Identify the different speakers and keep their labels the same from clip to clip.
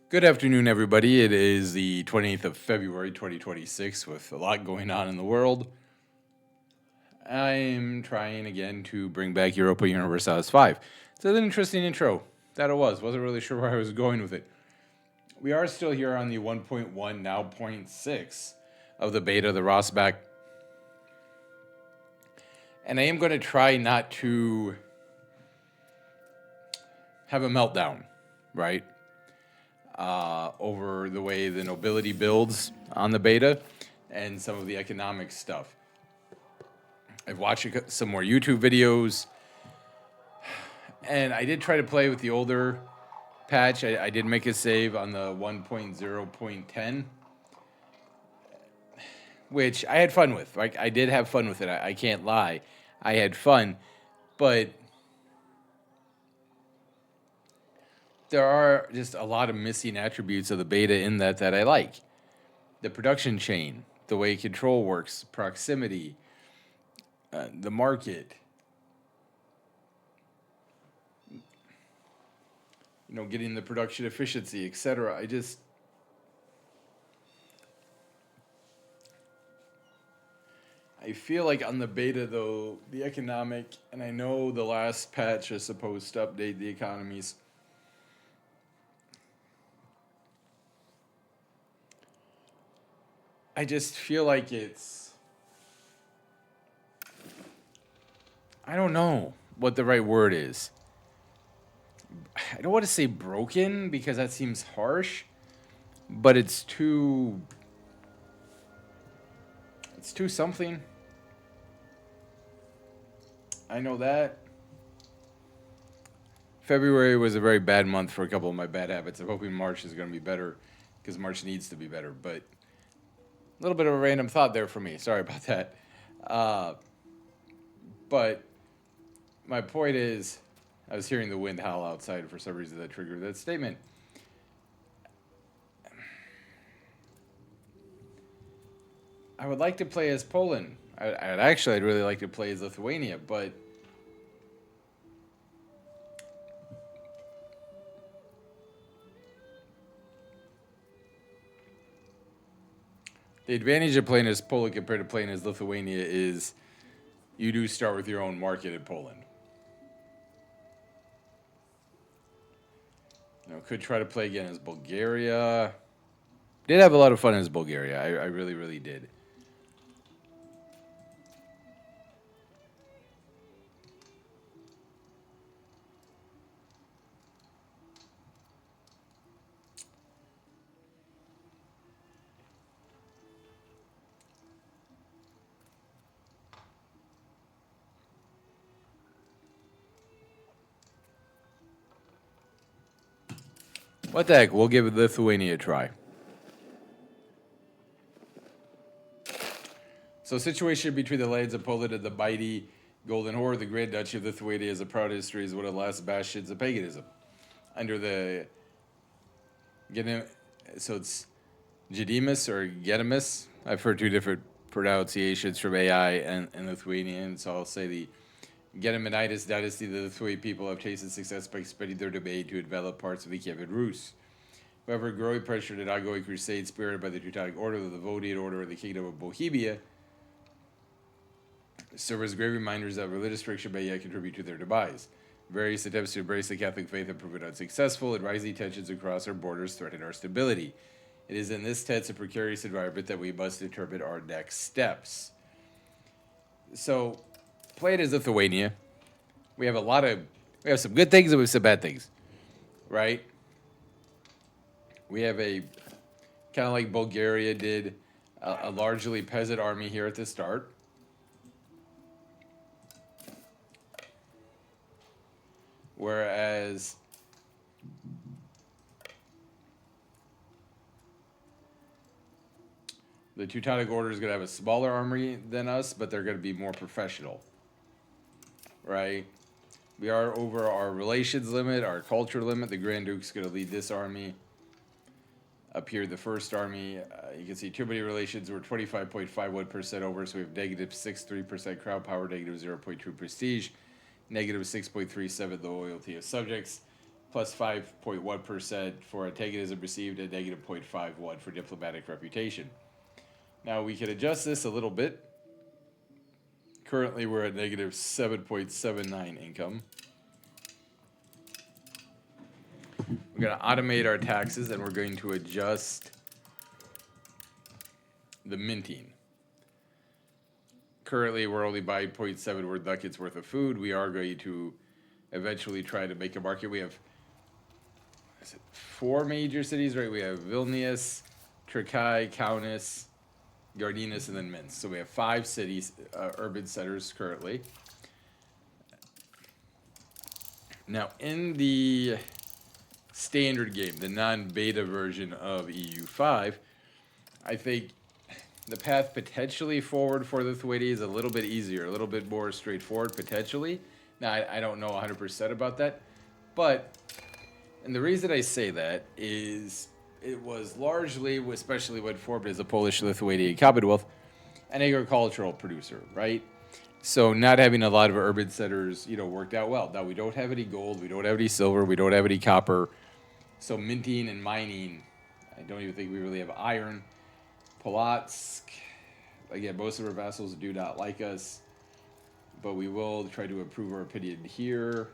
Speaker 1: Good afternoon, everybody. It is the 28th of February, 2026, with a lot going on in the world. I'm trying again to bring back Europa Universalis 5. It's an interesting intro. That it was. Wasn't really sure where I was going with it. We are still here on the 1.1, now point 6 of the beta, the Rossback. And I am going to try not to have a meltdown, right? Over the way the nobility builds on the beta and some of the economic stuff. I've watched some more YouTube videos, and I did try to play with the older patch. I did make a save on the 1.0.10, which I had fun with. Like, I did have fun with it. I can't lie. I had fun, but there are just a lot of missing attributes of the beta in that I like. The production chain, the way control works, proximity, the market, getting the production efficiency, etc. I feel like on the beta though, the economic, and I know the last patch is supposed to update the economies. I just feel like I don't know what the right word is. I don't want to say broken because that seems harsh, but it's too something. I know that. February was a very bad month for a couple of my bad habits. I'm hoping March is going to be better because March needs to be better. But a little bit of a random thought there for me. Sorry about that. Uh, but my point is, I was hearing the wind howl outside for some reason that triggered that statement. I would like to play as Poland. I'd really like to play as Lithuania, but the advantage of playing as Poland compared to playing as Lithuania is you do start with your own market in Poland. Could try to play again as Bulgaria. Did have a lot of fun as Bulgaria. I really, really did. What the heck? We'll give Lithuania a try. So, situation between the lands of Poland and the mighty Golden Horde, the Grand Duchy of Lithuania has a proud history as one of the last bastions of paganism. Under the so it's Gedimus or Gedimus. I've heard two different pronunciations from AI and Lithuanian, so I'll say the Gediminitis dynasty. The Lithuanian people have tasted success by expanding their domain to develop parts of the Kievan Rus. However, growing pressure and ongoing crusade spearheaded by the Teutonic Order, the Livonian Order, and the Kingdom of Bohemia serve as great reminders that religious friction may yet contribute to their demise. Various attempts to embrace the Catholic faith have proven unsuccessful, and rising tensions across our borders threaten our stability. It is in this tense and precarious environment that we must determine our next steps. So, playing as Lithuania, we have some good things and we have some bad things, right? We have a kind of like Bulgaria did, a largely peasant army here at the start. Whereas the Teutonic Order is going to have a smaller army than us, but they're going to be more professional, right? We are over our relations limit, our culture limit. The Grand Duke's going to lead this army. Up here, the first army, you can see too many relations. We're 25.51% over, so we have negative 6.3% crowd power, negative 0.2 prestige, negative 6.37 the loyalty of subjects, plus 5.1% for antagonism received, and negative 0.51 for diplomatic reputation. Now we can adjust this a little bit. Currently, we're at negative 7.79 income. We're going to automate our taxes, and we're going to adjust the minting. Currently, we're only buying 0.7 ducats worth of food. We are going to eventually try to make a market. We have 4 major cities, right? We have Vilnius, Trakai, Kaunas, Gardinus, and then Minsk. So we have 5 cities, urban centers currently. Now, in the standard game, the non-beta version of EU5, I think the path potentially forward for Lithuania is a little bit easier, a little bit more straightforward, potentially. Now, I don't know 100% about that, but, and the reason I say that is it was largely, especially when formed as a Polish-Lithuanian Commonwealth, an agricultural producer, right? So not having a lot of urban centers, worked out well. Now, we don't have any gold, we don't have any silver, we don't have any copper. So minting and mining, I don't even think we really have iron. Polotsk, again, most of our vassals do not like us, but we will try to improve our opinion here.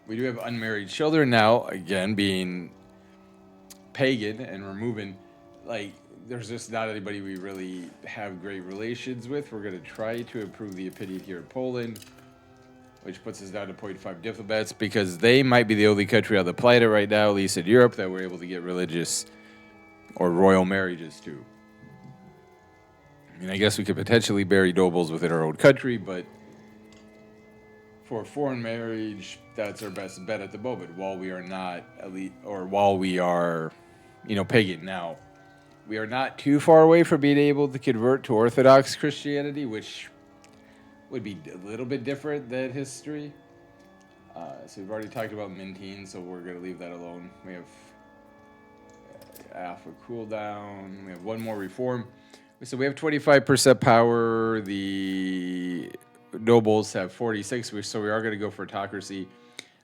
Speaker 1: We do have unmarried children now, again, being pagan and removing, there's just not anybody we really have great relations with. We're going to try to improve the opinion here in Poland, which puts us down to 0.5 diplomats, because they might be the only country on the planet right now, at least in Europe, that we're able to get religious or royal marriages to. I mean, I guess we could potentially marry nobles within our own country, but for foreign marriage, that's our best bet at the moment, while we are not elite, or while we are, pagan. Now, we are not too far away from being able to convert to Orthodox Christianity, which would be a little bit different than history. So we've already talked about minting, so we're going to leave that alone. We have alpha cooldown. We have one more reform. So we have 25% power. The nobles have 46, so we are going to go for autocracy.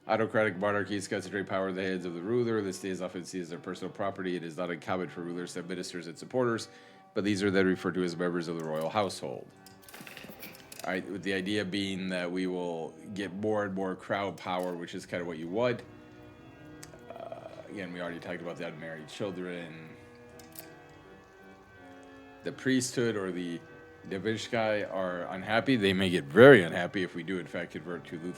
Speaker 1: Autocratic monarchies concentrate power in the hands of the ruler. This is often seen as their personal property. It is not uncommon for rulers to have ministers and supporters, but these are then referred to as members of the royal household. All right, with the idea being that we will get more and more crowd power, which is kind of what you want. Again, we already talked about the unmarried children. The priesthood or the Devishkai are unhappy. They may get very unhappy if we do, in fact, convert to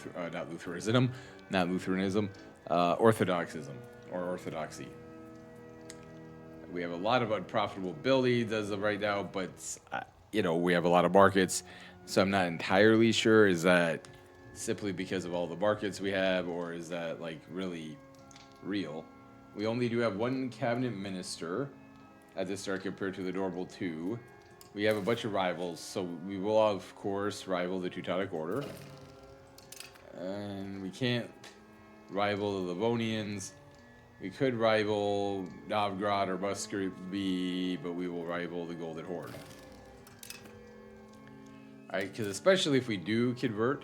Speaker 1: Orthodoxism or Orthodoxy. We have a lot of unprofitable buildings as of right now, but, we have a lot of markets. So I'm not entirely sure, is that simply because of all the markets we have, or is that, really real? We only do have 1 cabinet minister at the start compared to the normal 2. We have a bunch of rivals, so we will, of course, rival the Teutonic Order. And we can't rival the Livonians. We could rival Novgorod or Muscovy, but we will rival the Golden Horde. Alright, because especially if we do convert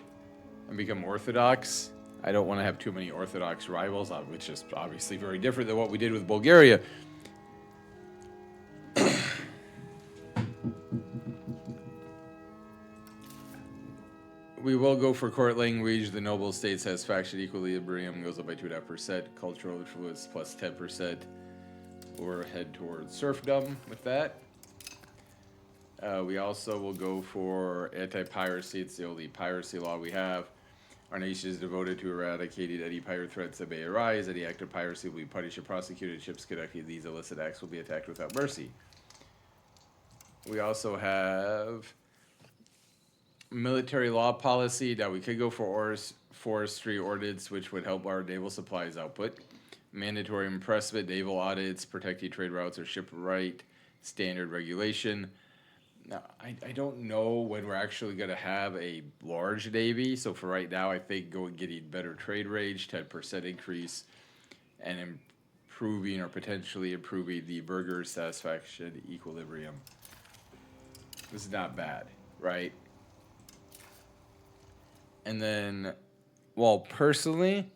Speaker 1: and become Orthodox, I don't want to have too many Orthodox rivals, which is obviously very different than what we did with Bulgaria. We will go for court language. The noble state satisfaction equilibrium goes up by 2.5%. Cultural influence plus 10%. We'll head towards serfdom with that. We also will go for anti-piracy. It's the only piracy law we have. Our nation is devoted to eradicating any pirate threats that may arise. Any act of piracy will be punished and prosecuted. Ships conducting these illicit acts will be attacked without mercy. We also have military law policy. Now, we could go for forestry ordinance, which would help our naval supplies output. Mandatory impressment, naval audits, protecting trade routes or ship right, standard regulation. Now, I don't know when we're actually going to have a large navy. So for right now, I think getting better trade range, 10% increase, and improving or potentially improving the burger satisfaction equilibrium. This is not bad, right? And then, well, personally,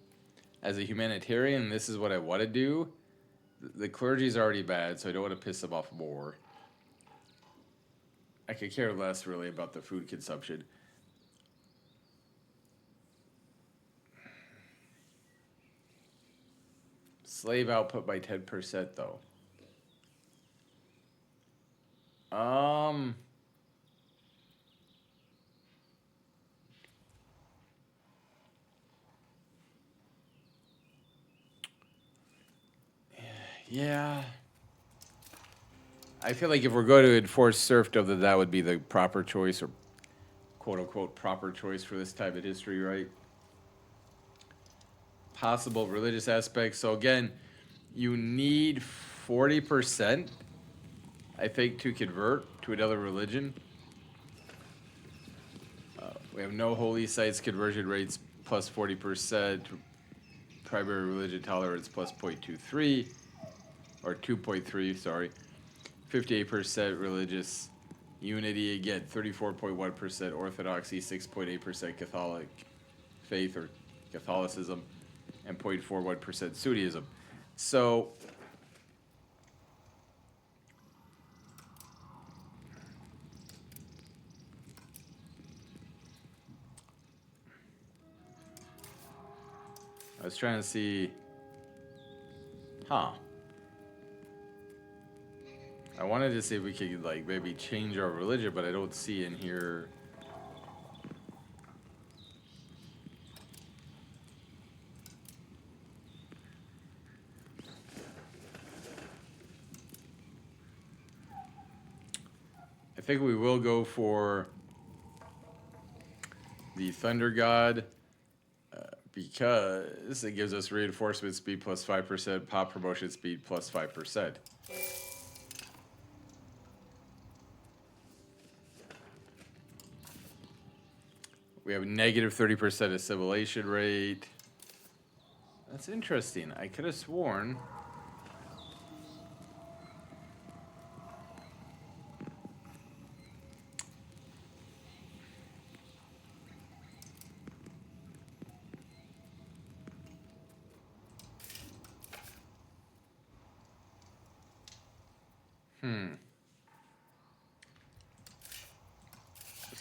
Speaker 1: as a humanitarian, this is what I want to do. The clergy is already bad, so I don't want to piss them off more. I could care less, really, about the food consumption. Slave output by 10%, though. Um... Yeah. I feel like if we're going to enforce serfdom, then that would be the proper choice, or quote unquote proper choice for this time in history, right? Possible religious aspects. So again, you need 40%, I think, to convert to another religion. We have no holy sites conversion rates plus 40%, primary religion tolerance plus 0.23, or 2.3, sorry. 58% religious unity, again, 34.1% Orthodoxy, 6.8% Catholic faith or Catholicism, and 0.41% Sunniism. So, I was trying to see, huh. I wanted to see if we could, like, maybe change our religion, but I don't see in here. I think we will go for the Thunder God because it gives us reinforcement speed plus 5%, pop promotion speed plus 5%. We have negative 30% assimilation rate. That's interesting. I could have sworn.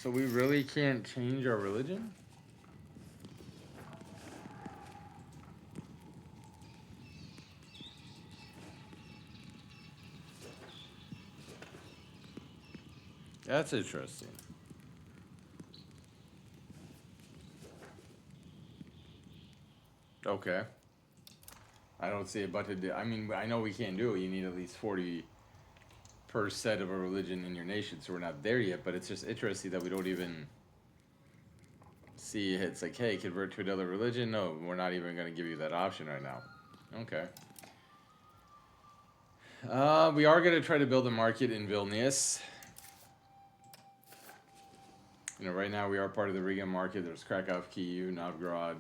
Speaker 1: So we really can't change our religion? That's interesting. Okay. I don't see a button. I mean, I know we can't do it. You need at least 40% of a religion in your nation, so we're not there yet. But it's just interesting that we don't even see it's like, hey, convert to another religion. No, we're not even going to give you that option right now. Okay. We are going to try to build a market in Vilnius. You know, right now we are part of the Riga market. There's Krakow, Kyiv, Novgorod,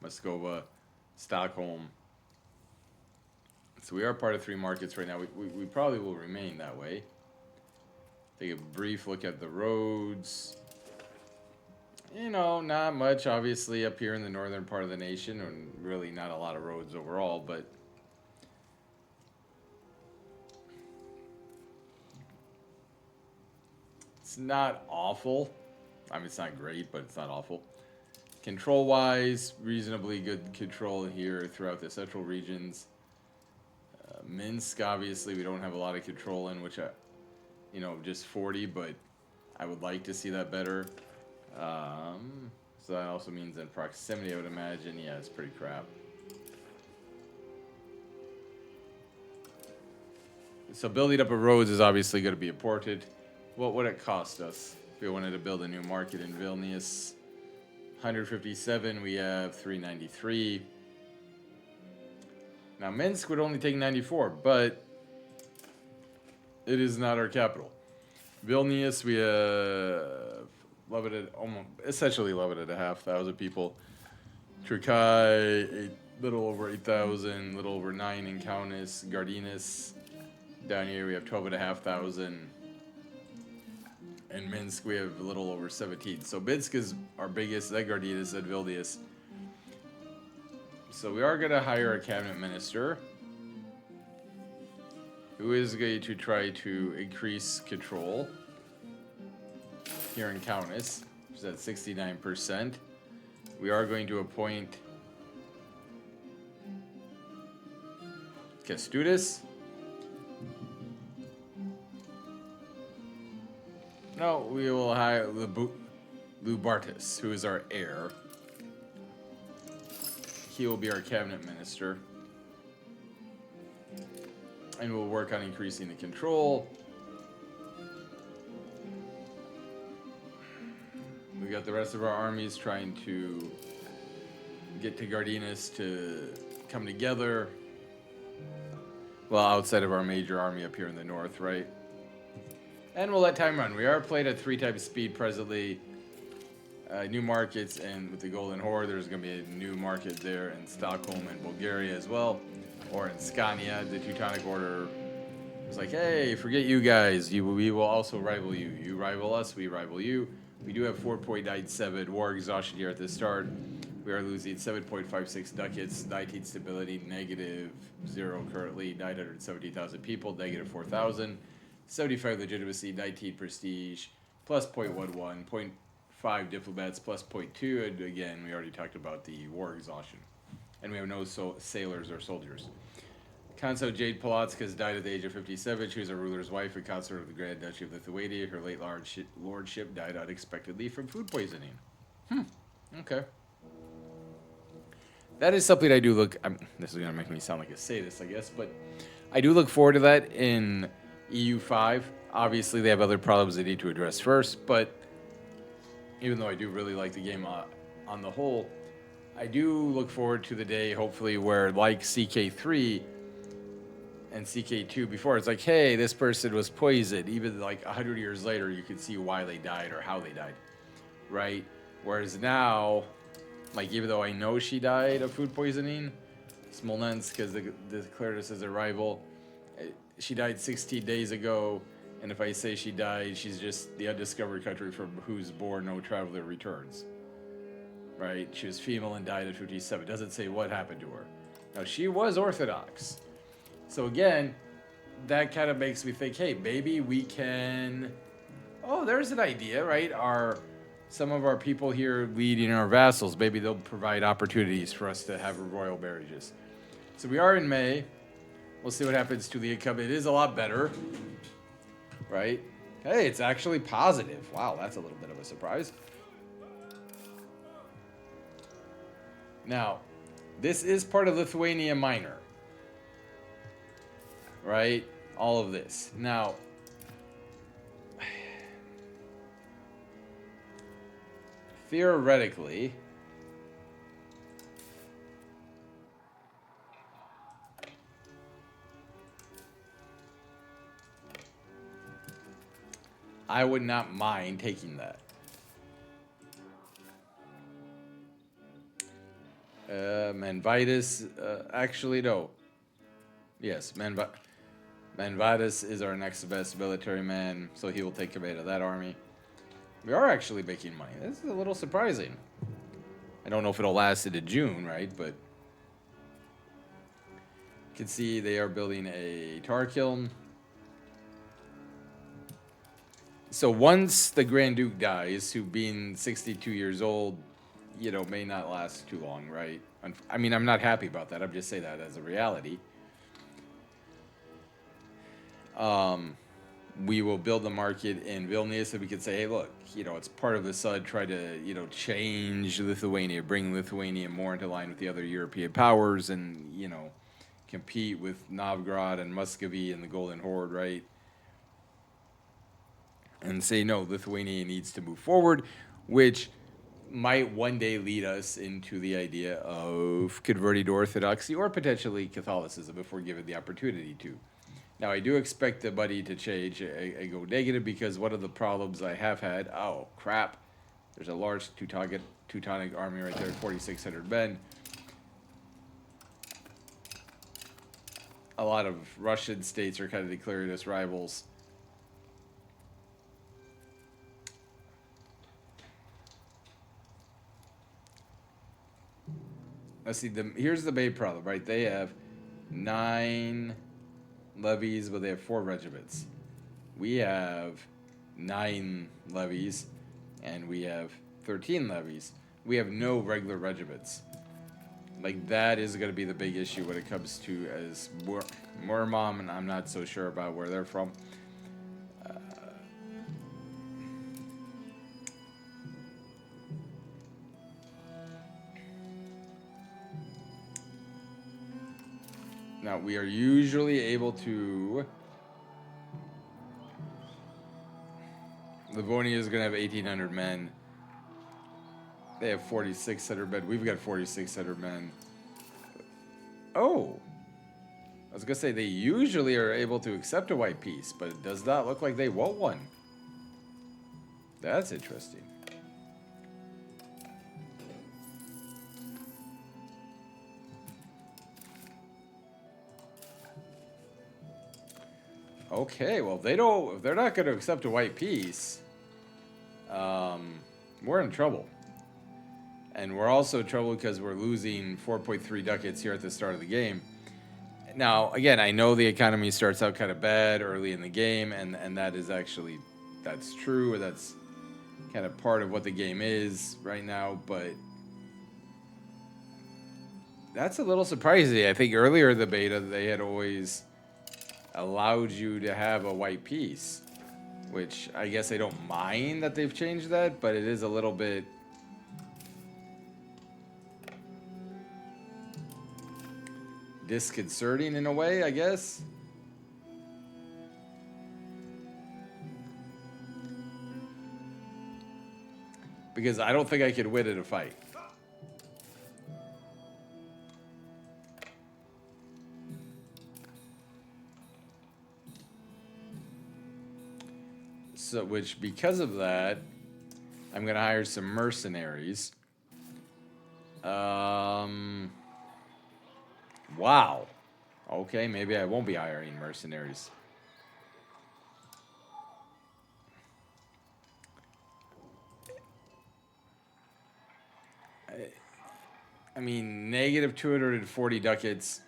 Speaker 1: Moscow, Stockholm. So we are part of 3 markets right now. We probably will remain that way. Take a brief look at the roads. You know, not much, obviously, up here in the northern part of the nation, and really not a lot of roads overall, but it's not awful. I mean, it's not great, but it's not awful. Control-wise, reasonably good control here throughout the central regions. Minsk, obviously, we don't have a lot of control in, which, you know, just 40, but I would like to see that better. So that also means in proximity, I would imagine, yeah, it's pretty crap. So building up a roads is obviously going to be important. What would it cost us if we wanted to build a new market in Vilnius? 157, we have 393. Now, Minsk would only take 94, but it is not our capital. Vilnius, we have 11, almost, essentially 11,500 people. Trukai, little over 8,000, little over 9 in Kaunas. Gardinus, down here we have 12,500. In Minsk, we have a little over 17. So Minsk is our biggest, then Gardenius, then Vilnius. So we are going to hire a cabinet minister who is going to try to increase control here in Kaunas, which is at 69%. We are going to appoint Kęstutis. No, we will hire Lubartis, who is our heir. He will be our cabinet minister. And we'll work on increasing the control. We got the rest of our armies trying to get to Gardenius to come together. Well, outside of our major army up here in the north, right? And we'll let time run. We are played at 3 times speed presently. New markets, and with the Golden Horde, there's going to be a new market there in Stockholm and Bulgaria as well. Or in Scania, the Teutonic Order was like, hey, forget you guys. We will also rival you. You rival us, we rival you. We do have 4.97 war exhaustion here at the start. We are losing 7.56 ducats, 19 stability, -0 currently, 970,000 people, -4,000. 75 legitimacy, 19 prestige, plus 0.11, 0.5 diplomats, plus 0.2, and again, we already talked about the war exhaustion. And we have no sailors or soldiers. Consort Jade Polotska died at the age of 57. She was a ruler's wife and consort of the Grand Duchy of Lithuania. Her late lordship died unexpectedly from food poisoning. Okay. That is something I do look... this is going to make me sound like a sadist, I guess, but I do look forward to that in EU5. Obviously, they have other problems they need to address first, but even though I do really like the game on the whole, I do look forward to the day, hopefully, where, like CK3 and CK2 before, it's like, hey, this person was poisoned. Even like 100 years later, you can see why they died or how they died, right? Whereas now, like, even though I know she died of food poisoning, Smolensk, because they declared us as a rival, she died 16 days ago, and if I say she died, she's just the undiscovered country from whose born no traveler returns. Right? She was female and died at 57. Doesn't say what happened to her. Now, she was Orthodox. So again, that kind of makes me think, hey, maybe we can... Oh, there's an idea, right? Some of our people here leading our vassals, maybe they'll provide opportunities for us to have royal marriages. So we are in May. We'll see what happens to the income. It is a lot better, right? Hey, it's actually positive. Wow, that's a little bit of a surprise. Now, this is part of Lithuania Minor, right? All of this. Now, theoretically, I would not mind taking that. Manvitas, actually, no. Yes, Manvitas is our next best military man, so he will take command of that army. We are actually making money. This is a little surprising. I don't know if it'll last into June, right? But you can see they are building a tar kiln. So once the Grand Duke dies, who being 62 years old, you know, may not last too long, right? I mean, I'm not happy about that. I'm just saying that as a reality. We will build the market in Vilnius, so we can say, hey, look, you know, it's part of the SUD, try to, you know, change Lithuania, bring Lithuania more into line with the other European powers and, you know, compete with Novgorod and Muscovy and the Golden Horde, right? And say, no, Lithuania needs to move forward, which might one day lead us into the idea of converting to Orthodoxy or potentially Catholicism if we're given the opportunity to. Now, I do expect the money to change and go negative because one of the problems I have had, oh, crap, there's a large Teutonic army right there, 4,600 men. A lot of Russian states are kind of declaring us rivals. let's see. Here's the big problem, right? They have 9 levies, but they have 4 regiments. We have 9 levies, and we have 13 levies. We have no regular regiments. Like, that is going to be the big issue when it comes to as Murmam, and I'm not so sure about where they're from. Now, we are usually able to... Livonia is going to have 1,800 men. They have 4,600 men. We've got 4,600 men. Oh! I was going to say, they usually are able to accept a white peace, but it does not look like they want one. That's interesting. Okay, well, if they're not going to accept a white peace, we're in trouble. And we're also in trouble because we're losing 4.3 ducats here at the start of the game. Now, again, I know the economy starts out kind of bad early in the game, and that is actually, that's true. That's kind of part of what the game is right now, but that's a little surprising. I think earlier in the beta, they had always allowed you to have a white piece, which I guess I don't mind that they've changed that, but it is a little bit disconcerting in a way, I guess. Because I don't think I could win in a fight. So, which, because of that, I'm going to hire some mercenaries. Wow. Okay, maybe I won't be hiring mercenaries. I mean, negative 240 ducats.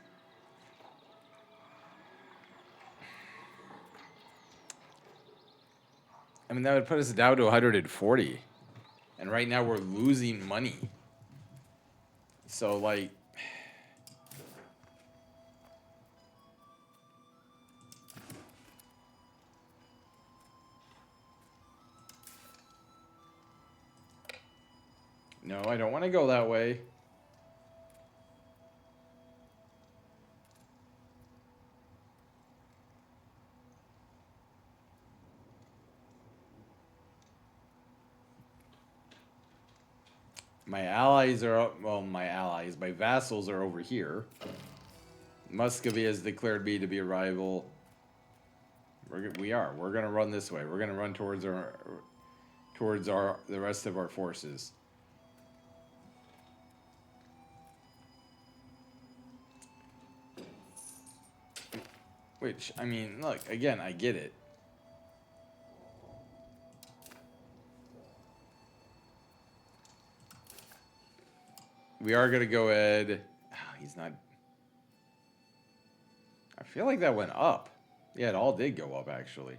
Speaker 1: I mean, that would put us down to 140. And right now we're losing money. So, like... No, I don't want to go that way. My allies are, well, my vassals are over here. Muscovy has declared me to be a rival. We're going to run this way. We're going to run towards the rest of our forces. Which, I mean, look, again, I get it. We are going to go ahead. Oh, he's not. I feel like that went up. Yeah, it all did go up, actually.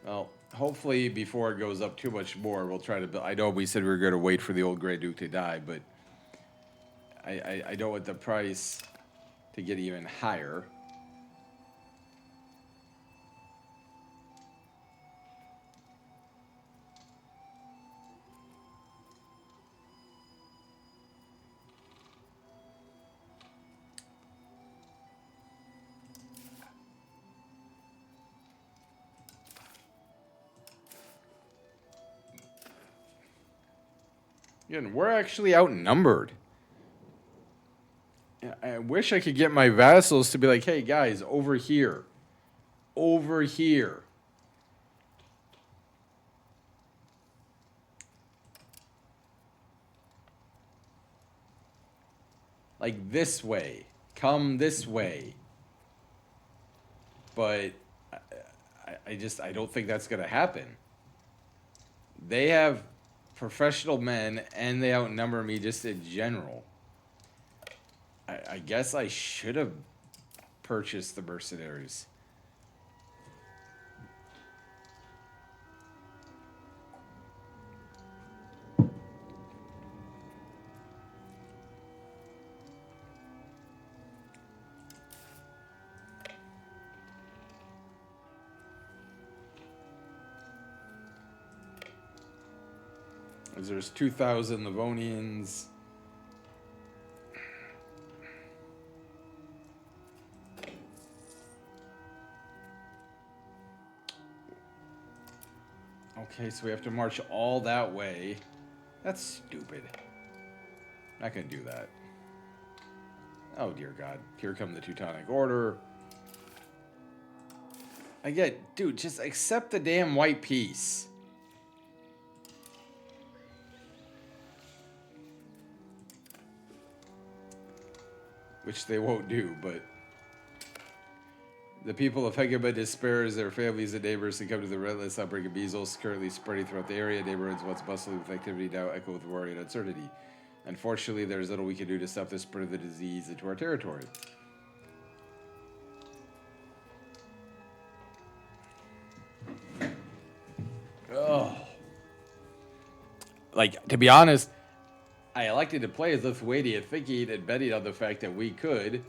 Speaker 1: Well, hopefully before it goes up too much more, we'll try to build. I know we said we were going to wait for the old Grey Duke to die, but I don't want the price to get even higher. Again, we're actually outnumbered. I wish I could get my vassals to be like, hey, guys, over here. Over here. Like this way. Come this way. But I don't think that's going to happen. They have professional men, and they outnumber me just in general. I guess I should have purchased the mercenaries. There's 2,000 Livonians. Okay, so we have to march all that way. That's stupid. Not gonna do that. Oh dear God. Here come the Teutonic Order. Again, dude, just accept the damn white peace. Which they won't do, but the people of Hegeba despair as their families and neighbors succumb to the relentless outbreak of measles currently spreading throughout the area. Neighborhoods once bustling with activity now echo with worry and uncertainty. Unfortunately, there's little we can do to stop the spread of the disease into our territory. Oh. Like, to be honest, I elected to play as Lithuania thinking and betting on the fact that we could.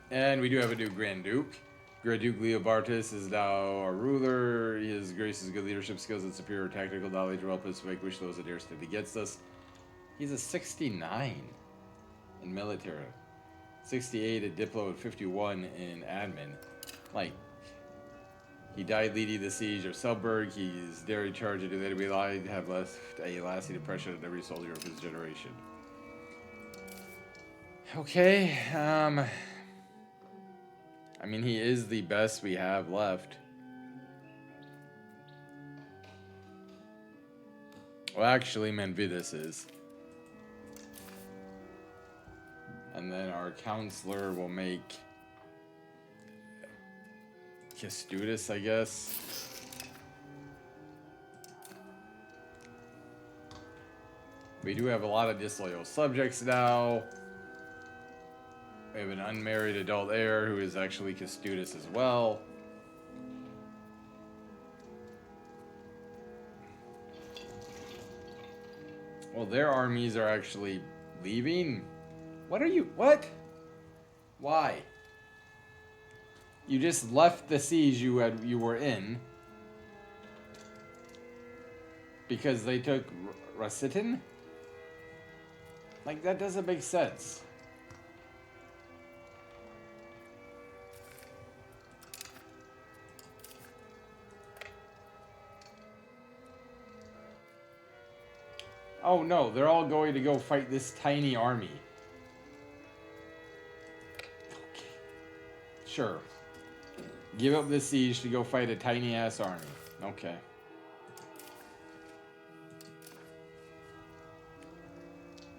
Speaker 1: And we do have a new Grand Duke. Grand Duke Leobartis is now our ruler. His grace's good leadership skills and superior tactical knowledge will help us vanquish those that dare stand against us. He's a 69 in military. 68 in Diplo and 51 in admin. Like, he died leading the siege of Selberg. His daring charge into the enemy line have left a lasting impression on every soldier of his generation. Okay, I mean, he is the best we have left. Well, actually, Manvidus is. And then our counselor will make Kestudis, I guess. We do have a lot of disloyal subjects now. We have an unmarried adult heir who is actually Kestudis as well. Well, their armies are actually leaving. What are you? What? Why? You just left the siege you were in because they took Rasitin? Like, that doesn't make sense. Oh no, they're all going to go fight this tiny army. Okay. Sure. Give up the siege to go fight a tiny ass army. Okay.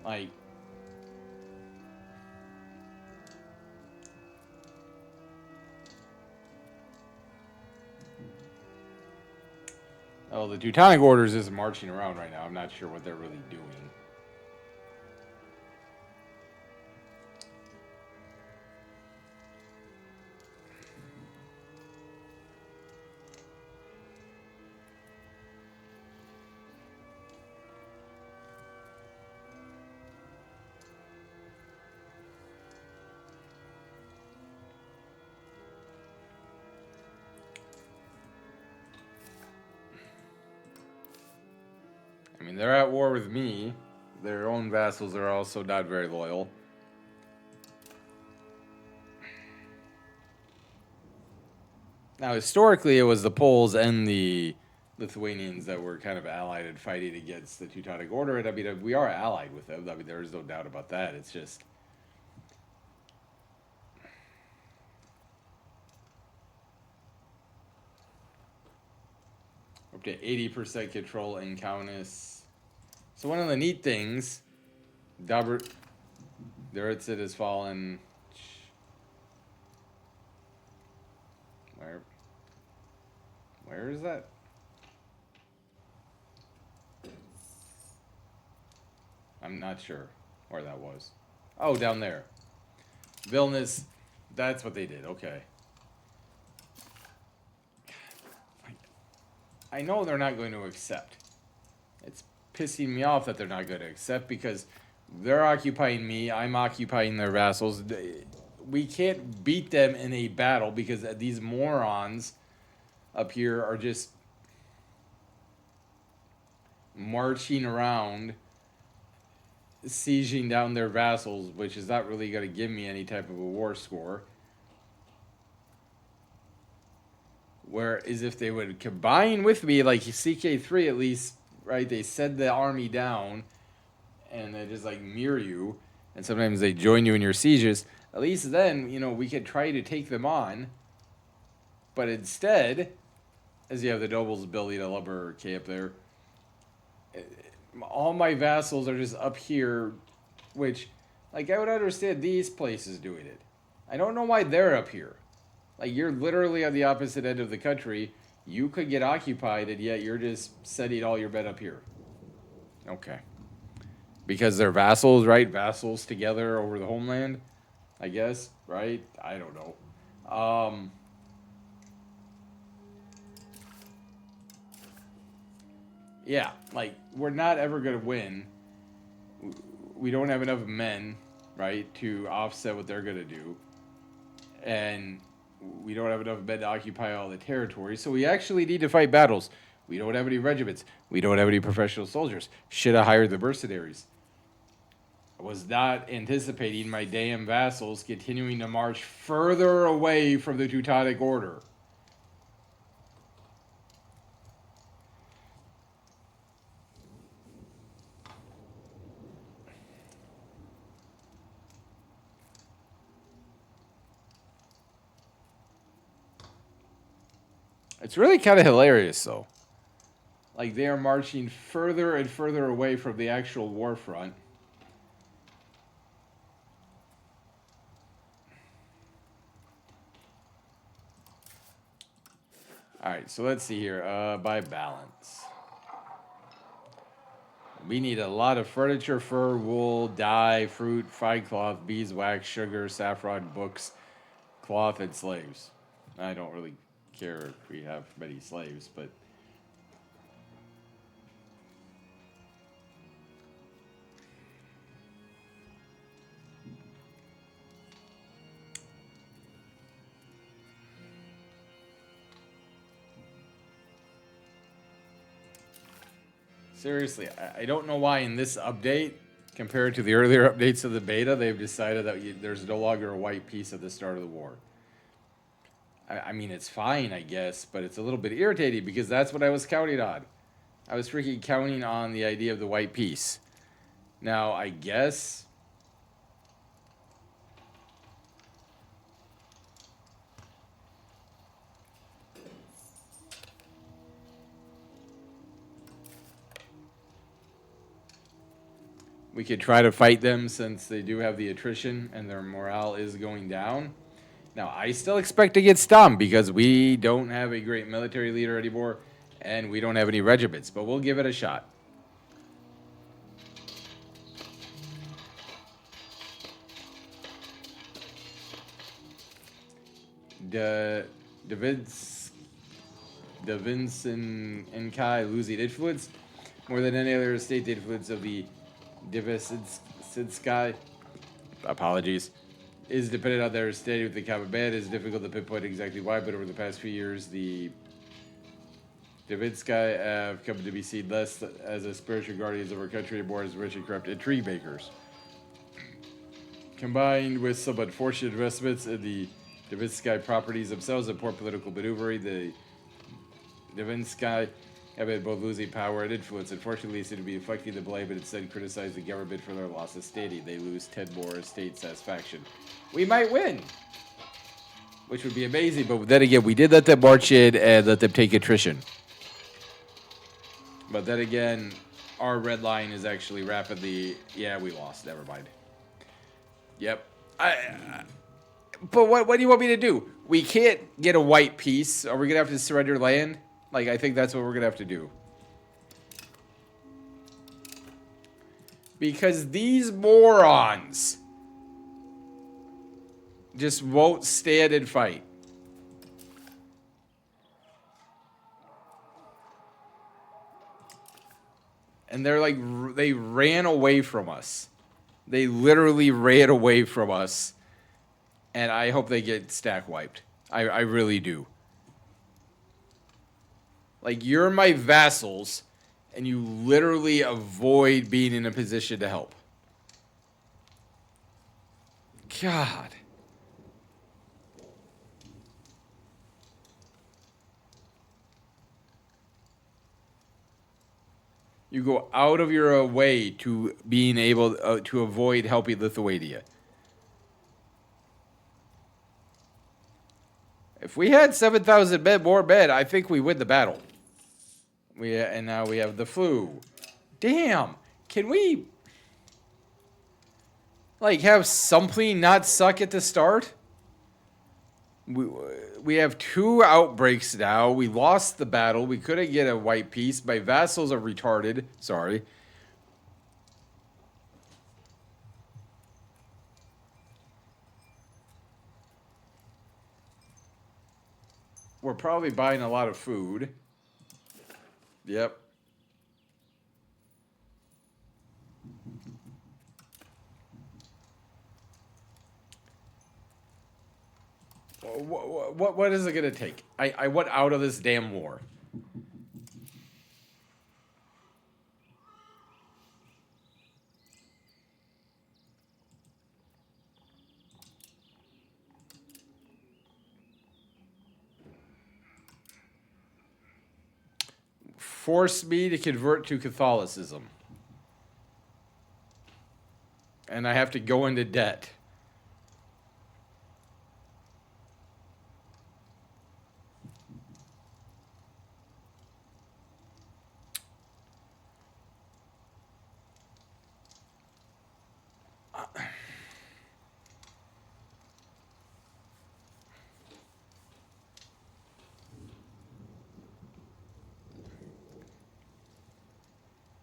Speaker 1: Like, oh, the Teutonic Orders isn't marching around right now. I'm not sure what they're really doing. I mean, they're at war with me. Their own vassals are also not very loyal. Now, historically, it was the Poles and the Lithuanians that were kind of allied and fighting against the Teutonic Order. And I mean, we are allied with them. I mean, there is no doubt about that. It's just... up to 80% control in Kaunas. So one of the neat things, Deritsit has fallen. Where? Where is that? I'm not sure where that was. Oh, down there. Vilnius. That's what they did. Okay. I know they're not going to accept. It's pissing me off that they're not going to accept because they're occupying me. I'm occupying their vassals. We can't beat them in a battle because these morons up here are just marching around, sieging down their vassals, which is not really going to give me any type of a war score. Whereas if they would combine with me, like CK3 at least, right? They set the army down and they just like mirror you, and sometimes they join you in your sieges. At least then, we could try to take them on. But instead, as you have the nobles building a lumber camp there, all my vassals are just up here, which, like, I would understand these places doing it. I don't know why they're up here. Like, you're literally on the opposite end of the country. You could get occupied, and yet you're just setting all your men up here. Okay. Because they're vassals, right? Vassals together over the homeland, I guess, right? I don't know. Yeah, like, we're not ever going to win. We don't have enough men, right, to offset what they're going to do. And we don't have enough men to occupy all the territory, so we actually need to fight battles. We don't have any regiments. We don't have any professional soldiers. Should have hired the mercenaries. I was not anticipating my damn vassals continuing to march further away from the Teutonic Order. It's really kind of hilarious, though. Like, they are marching further and further away from the actual war front. Alright, so let's see here. By balance. We need a lot of furniture, fur, wool, dye, fruit, fine cloth, beeswax, sugar, saffron, books, cloth, and slaves. I don't really care if we have many slaves, but... Seriously, I don't know why in this update, compared to the earlier updates of the beta, they've decided that there's no longer a white piece at the start of the war. I mean, it's fine, I guess, but it's a little bit irritating because that's what I was counting on. I was freaking counting on the idea of the white piece. Now, I guess... we could try to fight them since they do have the attrition and their morale is going down. Now, I still expect to get stomped because we don't have a great military leader anymore and we don't have any regiments, but we'll give it a shot. The Vincent and Kai losing influence more than any other state. The influence of the Divisinskaya, apologies, is dependent on their standing with the common man. It is difficult to pinpoint exactly why, but over the past few years, the Divinskaya have come to be seen less as a spiritual guardians of our country and more as rich and corrupt intrigue makers. Combined with some unfortunate investments in the Divinskaya properties themselves and poor political maneuvering, the Divinskaya have been both losing power and influence. Unfortunately, they seem to be deflecting the blame and instead criticize the government for their loss of standing. They lose 10 more state satisfaction. We might win, which would be amazing, but then again, we did let them march in and let them take attrition. But then again, our red line is actually rapidly... Yeah, we lost. Never mind. Yep. But what do you want me to do? We can't get a white piece. Are we going to have to surrender land? Like, I think that's what we're going to have to do. Because these morons just won't stand and fight. And they're like, they ran away from us. They literally ran away from us. And I hope they get stack wiped. I really do. Like, you're my vassals, and you literally avoid being in a position to help. God. You go out of your way to being able to avoid helping Lithuania. If we had 7,000 more men, I think we win the battle. And now we have the flu. Damn. Can we, like, have something not suck at the start? We have 2 outbreaks now. We lost the battle. We couldn't get a white peace. My vassals are retarded. Sorry. We're probably buying a lot of food. Yep. What is it going to take? I want out of this damn war. Force me to convert to Catholicism. And I have to go into debt.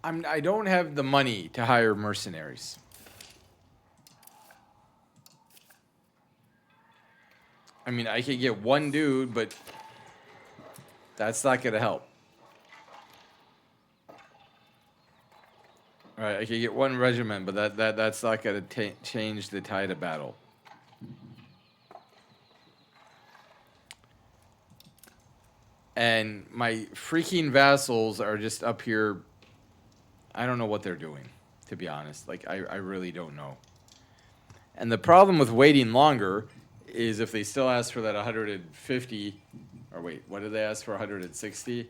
Speaker 1: I don't have the money to hire mercenaries. I mean, I could get one dude, but that's not going to help. All right, I could get one regiment, but that's not going to change the tide of battle. And my freaking vassals are just up here. I don't know what they're doing, to be honest. Like, I really don't know. And the problem with waiting longer is if they still ask for that 150, or wait, what did they ask for, 160?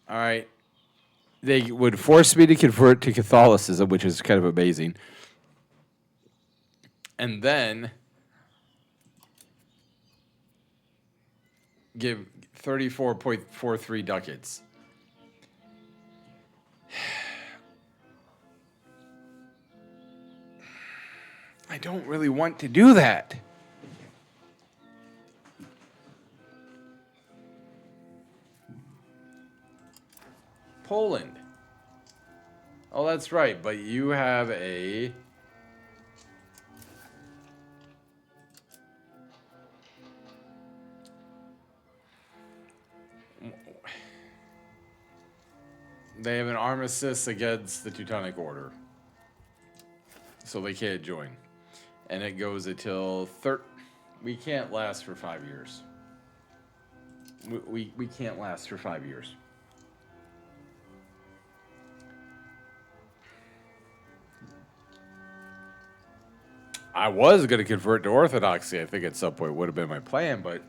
Speaker 1: All right. They would force me to convert to Catholicism, which is kind of amazing. And then give 34.43 ducats. I don't really want to do that. Poland. Oh, that's right, but you have a... They have an armistice against the Teutonic Order. So they can't join. And it goes until... We can't last for 5 years. We can't last for 5 years. I was going to convert to Orthodoxy. I think at some point would have been my plan, but...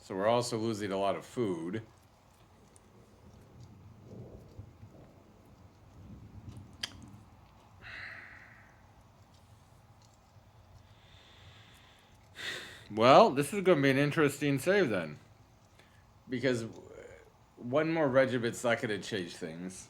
Speaker 1: So we're also losing a lot of food. Well, this is going to be an interesting save then. Because one more regiment's not going to change things.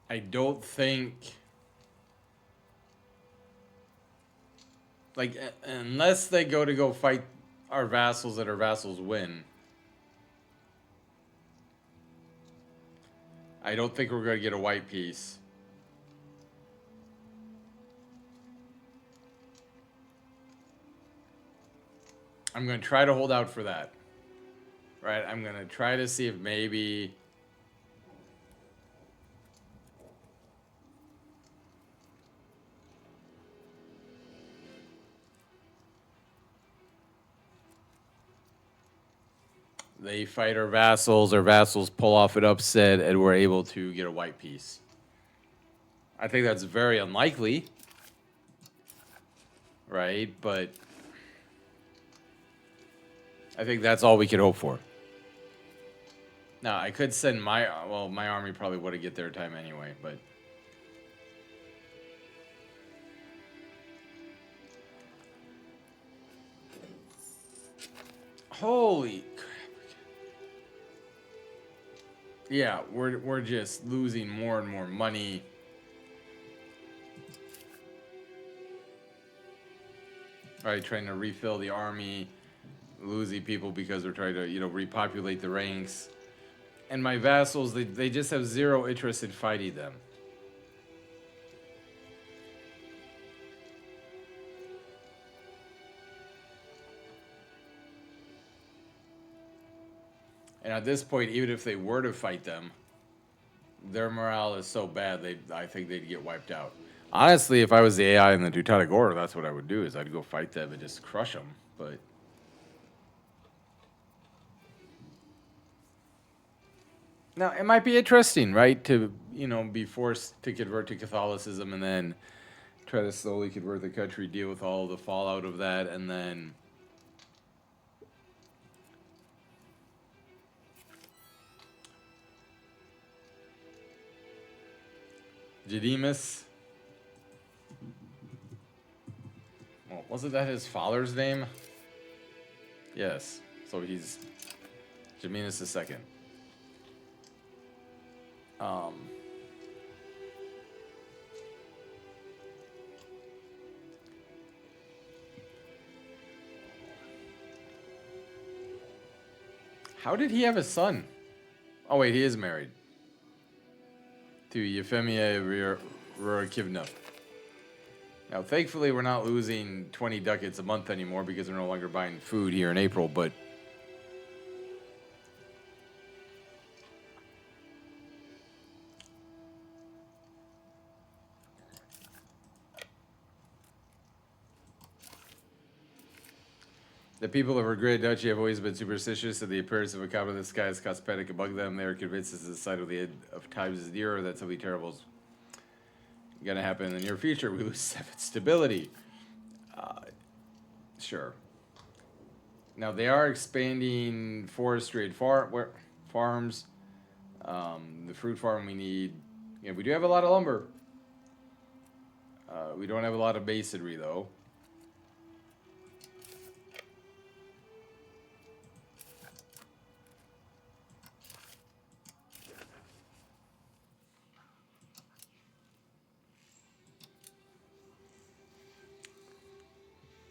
Speaker 1: I don't think, like, unless they go fight our vassals and our vassals win, I don't think we're going to get a white piece. I'm going to try to hold out for that. Right? I'm going to try to see if maybe they fight our vassals pull off an upset, and we're able to get a white piece. I think that's very unlikely. Right? But I think that's all we could hope for. Now, I could send my army probably would have get there time anyway, but holy crap. Yeah, we're just losing more and more money. Right, trying to refill the army, losing people because we're trying to, repopulate the ranks. And my vassals, they just have zero interest in fighting them. And at this point, even if they were to fight them, their morale is so bad, I think they'd get wiped out. Honestly, if I was the AI in the Teutonic Order, that's what I would do, is I'd go fight them and just crush them. But now, it might be interesting, right, to, be forced to convert to Catholicism and then try to slowly convert the country, deal with all the fallout of that, and then Didymus. Well, wasn't that his father's name? Yes. So he's Geminus II. How did he have a son? Oh wait, he is married to Euphemia Rurikivna. Now, thankfully, we're not losing 20 ducats a month anymore because we're no longer buying food here in April, but the people of our great duchy have always been superstitious, and the appearance of a comet in the sky has caused panic among them. They are convinced that the sight of the end of times is nearer, that something terrible is going to happen in the near future. We lose stability. Sure. Now, they are expanding forestry and farms. The fruit farm we need. Yeah, we do have a lot of lumber. We don't have a lot of masonry, though.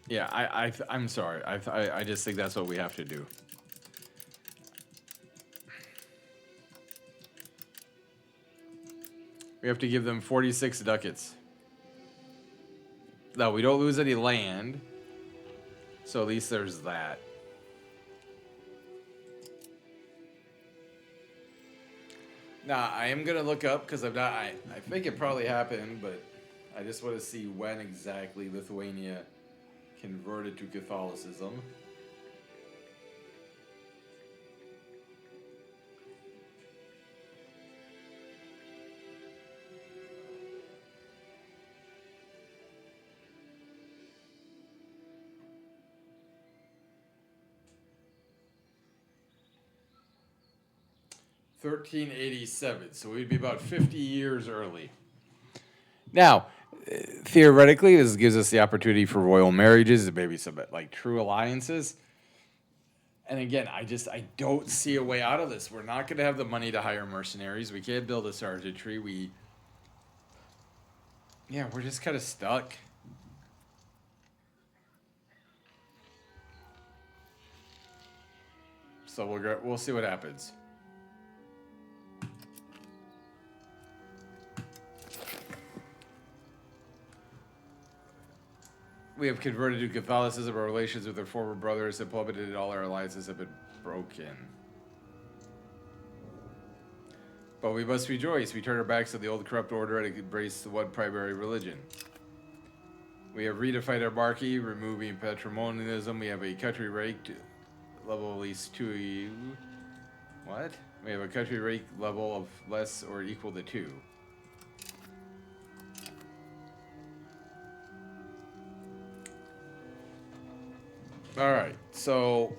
Speaker 1: Yeah, I'm sorry. I just think that's what we have to do. We have to give them 46 ducats. No, we don't lose any land. So at least there's that. Now, I am going to look up because I'm not. I think it probably happened, but I just want to see when exactly Lithuania converted to Catholicism. (1387), so we'd be about 50 years early. Now, theoretically, this gives us the opportunity for royal marriages and maybe some like true alliances. And again, I don't see a way out of this. We're not going to have the money to hire mercenaries. We can't build a sergeantry. We're just kind of stuck. So we'll see what happens. We have converted to Catholicism. Our relations with our former brothers have plummeted, and all our alliances have been broken. But we must rejoice. We turn our backs on the old corrupt order and embrace the one primary religion. We have redefined our monarchy, removing patrimonialism. We have a country rate level at least 2. What? We have a country rate level of less or equal to 2. All right, so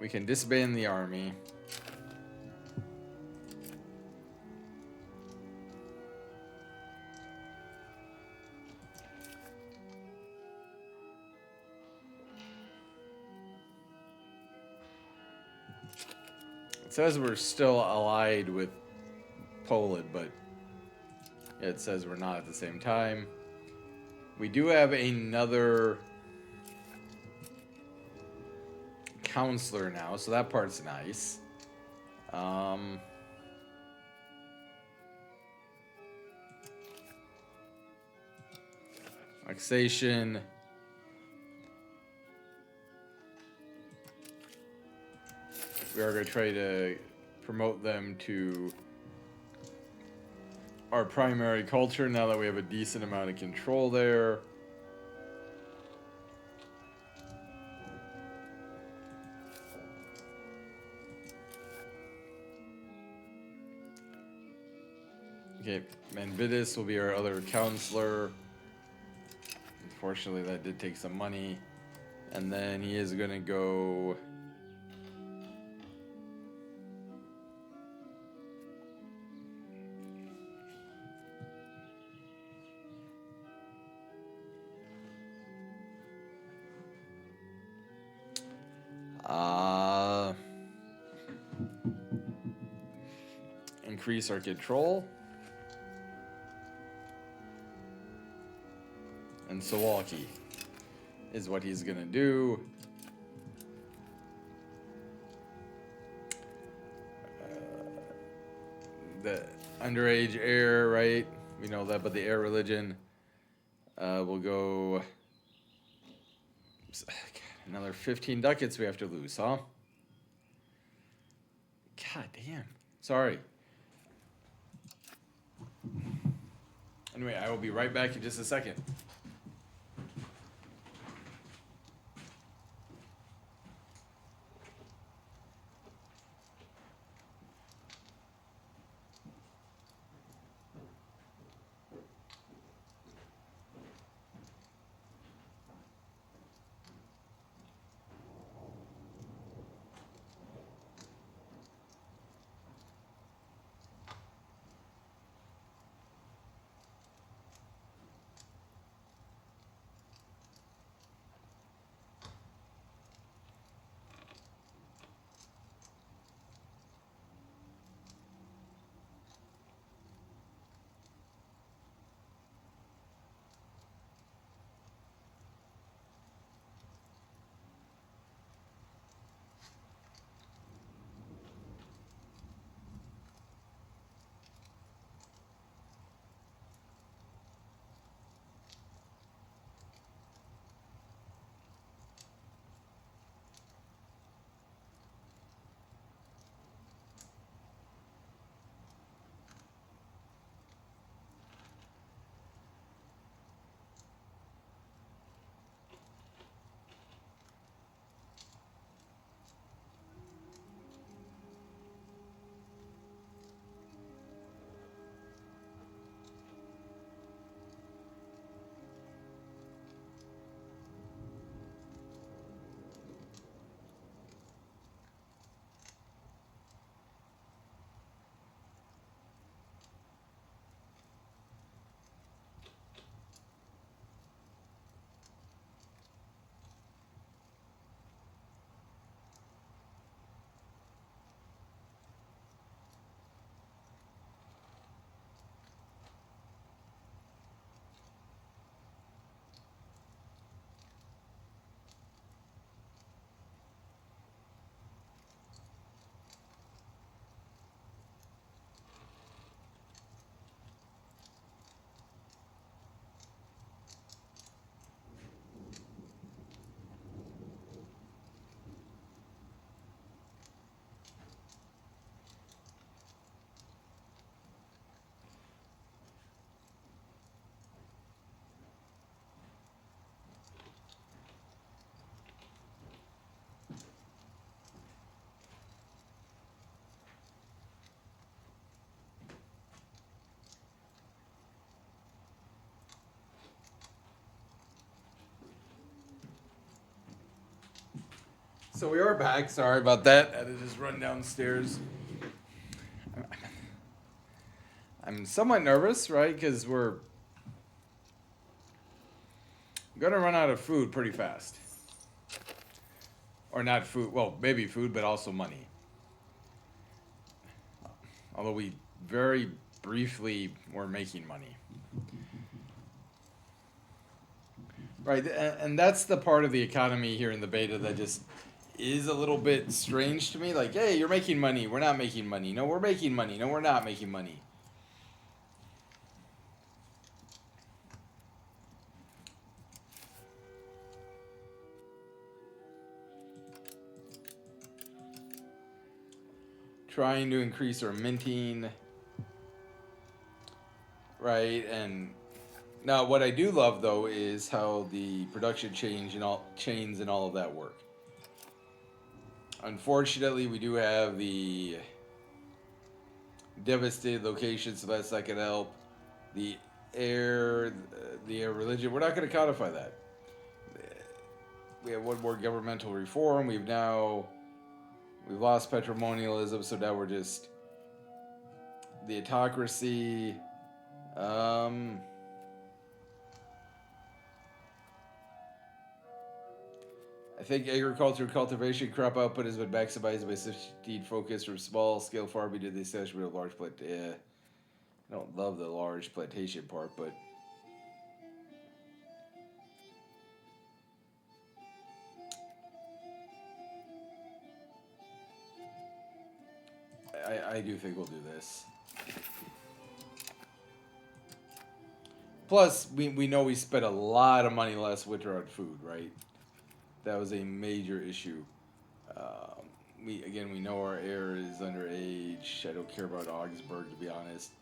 Speaker 1: we can disband the army. It says we're still allied with Poland, but it says we're not at the same time. We do have another counselor now, so that part's nice. Taxation. We are going to try to promote them to our primary culture now that we have a decent amount of control there. Okay, Manvidis will be our other counselor. Unfortunately, that did take some money. And then he is going to go... increase our control. And Suwalki is what he's going to do. The underage heir, right? We know that, but the heir religion will go... Another 15 ducats we have to lose, huh? God damn. Sorry. Anyway, I will be right back in just a second. So we are back. Sorry about that. I had to just run downstairs. I'm somewhat nervous, right? Because we're gonna run out of food pretty fast. Or not food. Well, maybe food, but also money. Although we very briefly were making money. Right, and that's the part of the economy here in the beta that just is a little bit strange to me. Like, hey, you're making money. We're not making money. No, we're making money. No, we're not making money. Trying to increase our minting. Right, and now what I do love though is how the production chains and all of that work. Unfortunately, we do have the devastated location, so that's not going to help. The air, the air religion. We're not going to codify that. We have one more governmental reform. We've lost patrimonialism, so now we're just the autocracy. I think agriculture cultivation crop output has been maximized by shifting focus from small scale farming to the establishment of large plant. I don't love the large plantation part, but I do think we'll do this. Plus, we know we spent a lot of money last winter on food, right? That was a major issue. We know our heir is underage. I don't care about Augsburg, to be honest.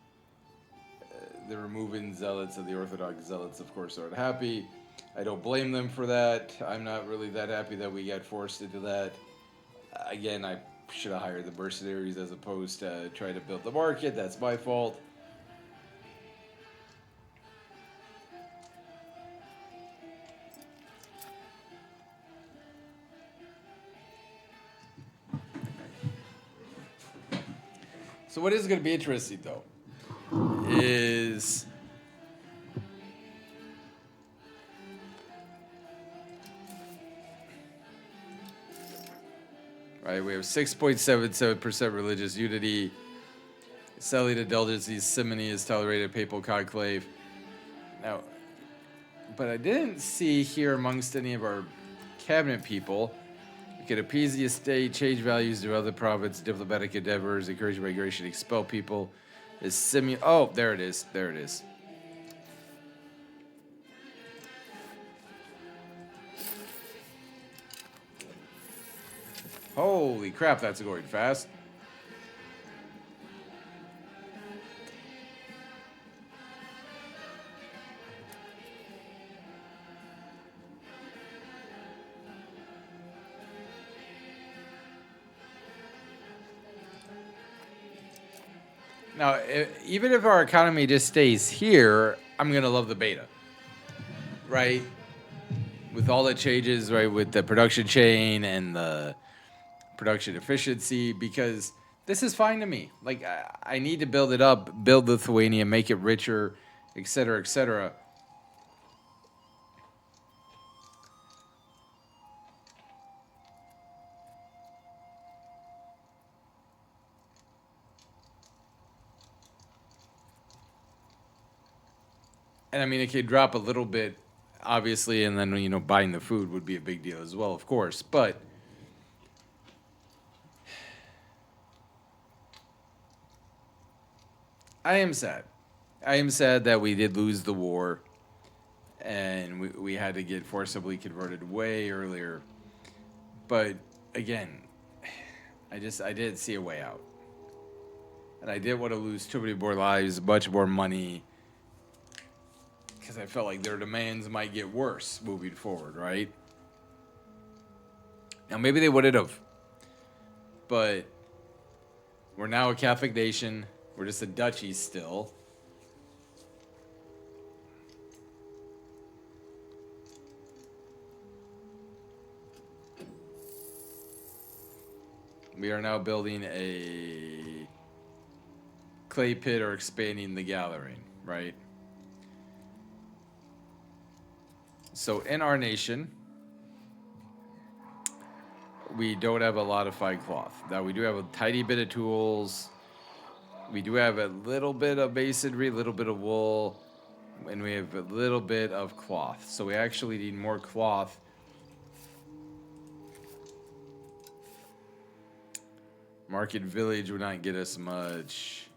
Speaker 1: The removing zealots of the Orthodox zealots, of course, aren't happy. I don't blame them for that. I'm not really that happy that we got forced into that. Again, I should have hired the mercenaries as opposed to trying to build the market. That's my fault. So what is going to be interesting, though, is right. We have 6.77% religious unity. Selling indulgences, simony is tolerated. Papal conclave. Now, but I didn't see here amongst any of our cabinet people. We could appease the estate, change values to other province, diplomatic endeavors, encourage migration, expel people. Oh, there it is. There it is. Holy crap, that's going fast. Now, even if our economy just stays here, I'm going to love the beta. Right? With all the changes, right, with the production chain and the production efficiency, because this is fine to me. Like, I need to build it up, build Lithuania, make it richer, etc., etc. And I mean, it could drop a little bit, obviously, and then, buying the food would be a big deal as well, of course. But I am sad. I am sad that we did lose the war and we had to get forcibly converted way earlier. But again, I didn't see a way out. And I didn't want to lose too many more lives, much more money, because I felt like their demands might get worse moving forward, right? Now, maybe they wouldn't have. But we're now a Catholic nation. We're just a duchy still. We are now building a clay pit or expanding the gallery, right? So in our nation, we don't have a lot of fine cloth. Now we do have a tiny bit of tools. We do have a little bit of masonry, a little bit of wool, and we have a little bit of cloth. So we actually need more cloth. Market village would not get us much.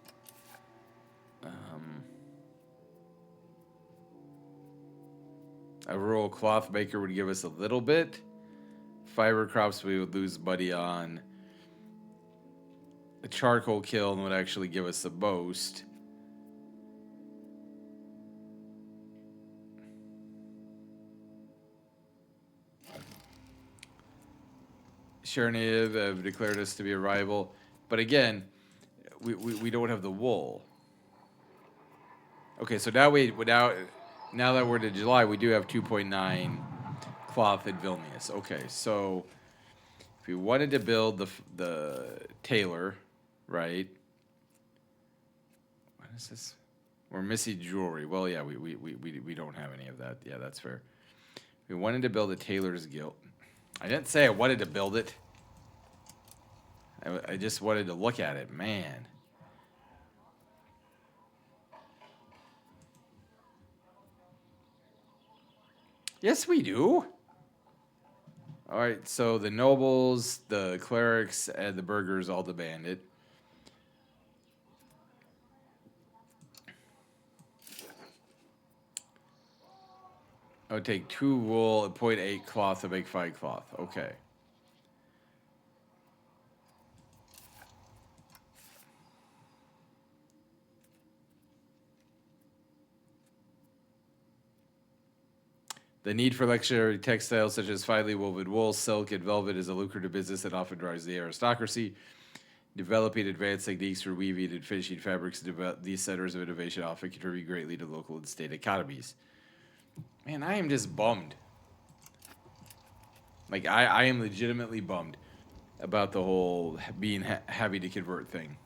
Speaker 1: A rural cloth maker would give us a little bit. Fiber crops we would lose money on. A charcoal kiln would actually give us the most. Cherniv have declared us to be a rival. But again, we don't have the wool. Okay, so now that we're to July, we do have 2.9 cloth at Vilnius. Okay, so if we wanted to build the tailor, right? What is this? We're missing jewelry. Well, yeah, we don't have any of that. Yeah, that's fair. We wanted to build a tailor's guild. I didn't say I wanted to build it. I just wanted to look at it, man. Yes, we do. All right, so the nobles, the clerics, and the burghers all demand it. I would take 2 wool and 0.8 cloth to make 5 cloth. Okay. The need for luxury textiles such as finely woven wool, silk, and velvet is a lucrative business that often drives the aristocracy. Developing advanced techniques for weaving and finishing fabrics, these centers of innovation often contribute greatly to local and state economies. Man, I am just bummed. Like, I am legitimately bummed about the whole being having to convert thing.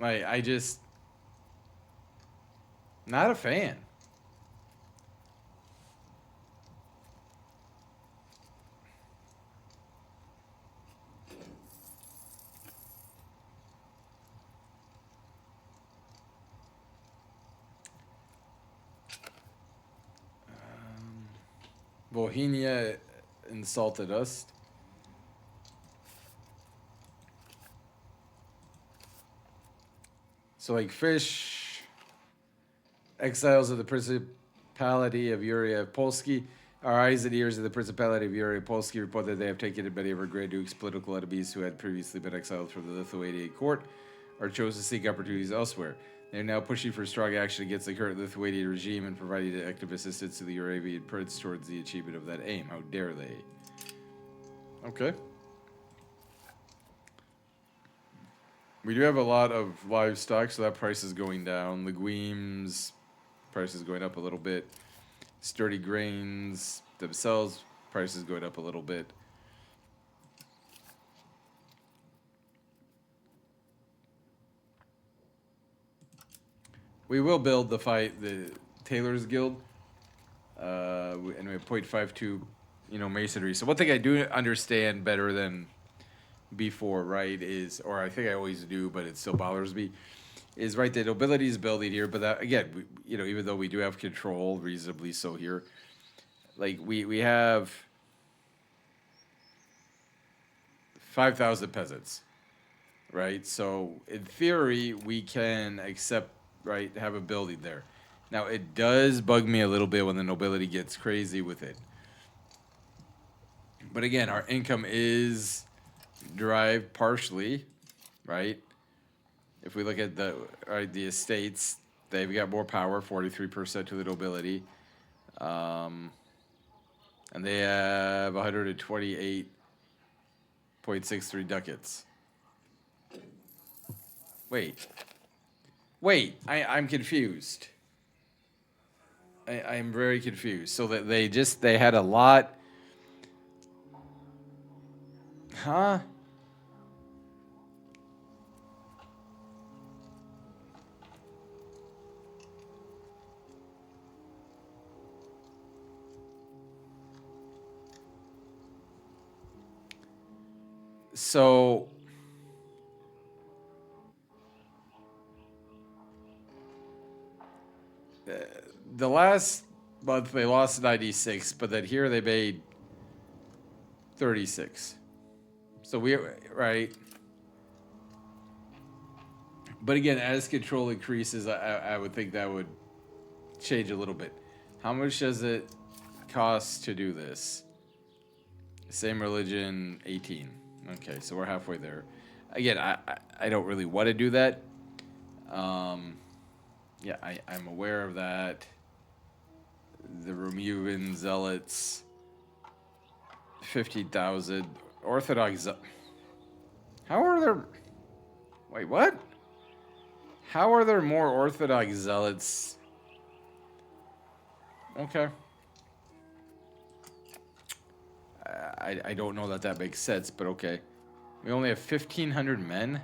Speaker 1: Like, I just not a fan. Bohemia insulted us. So, like, fish, exiles of the Principality of Uriah Polski. Our eyes and ears of the Principality of Uriah Polski report that they have taken in many of our Grand Duke's political enemies who had previously been exiled from the Lithuanian court or chose to seek opportunities elsewhere. They are now pushing for strong action against the current Lithuanian regime and providing active assistance to the Uravian prince towards the achievement of that aim. How dare they? Okay. We do have a lot of livestock, so that price is going down. Legumes, price is going up a little bit. Sturdy grains themselves, price is going up a little bit. We will build the Tailor's Guild, and we have 0.52, masonry. So one thing I do understand better than before, right, is, or I think I always do, but it still bothers me, is right, the nobility is building here, but that, again, even though we do have control, reasonably so here, like we have 5,000 peasants, right? So in theory, we can accept, right, have a building there. Now it does bug me a little bit when the nobility gets crazy with it. But again, our income is derived partially, right? If we look at the estates, they've got more power, 43% to the nobility, and they have 128.63 ducats. Wait. I'm confused. I'm very confused. So that they had a lot. Huh? So the last month they lost 96, but then here they made 36. So we right. But again, as control increases, I would think that would change a little bit. How much does it cost to do this? Same religion, 18. Okay, so we're halfway there. Again, I don't really want to do that. Yeah, I'm aware of that. The Romuvan zealots, 50,000. Orthodox. How are there? Wait, what? How are there more Orthodox zealots? Okay. I don't know that makes sense, but okay. We only have 1,500 men.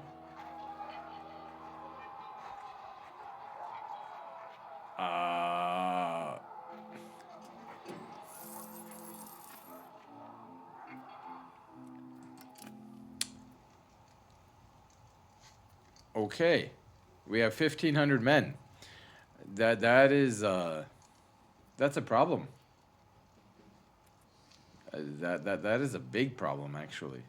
Speaker 1: Okay, we have 1,500 men. That is that's a problem. That is a big problem, actually.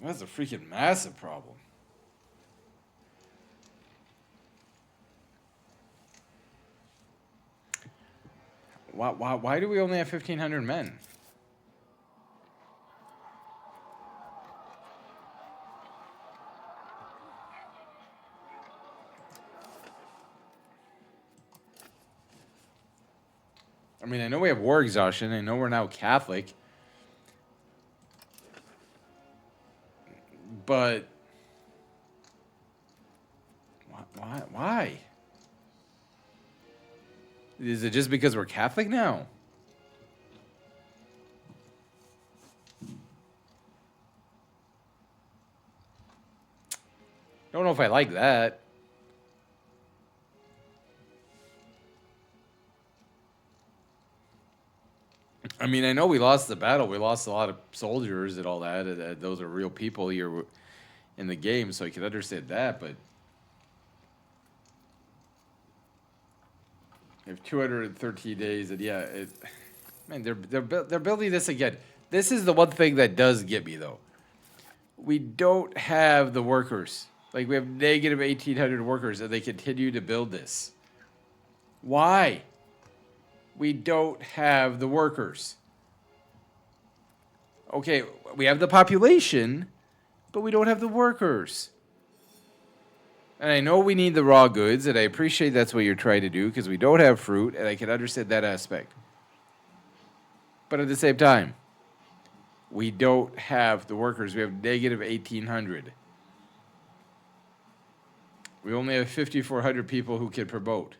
Speaker 1: That's a freaking massive problem. Why do we only have 1,500 men? I mean, I know we have war exhaustion. I know we're now Catholic. But why? Is it just because we're Catholic now? Don't know if I like that. I mean, I know we lost the battle. We lost a lot of soldiers and all that. Those are real people here in the game, so I can understand that. But we have 213 days, and yeah, man, they're building this again. This is the one thing that does get me though. We don't have the workers. Like we have negative 1,800 workers, and they continue to build this. Why? We don't have the workers. Okay, we have the population, but we don't have the workers. And I know we need the raw goods, and I appreciate that's what you're trying to do because we don't have fruit, and I can understand that aspect. But at the same time, we don't have the workers. We have negative 1,800. We only have 5,400 people who can promote.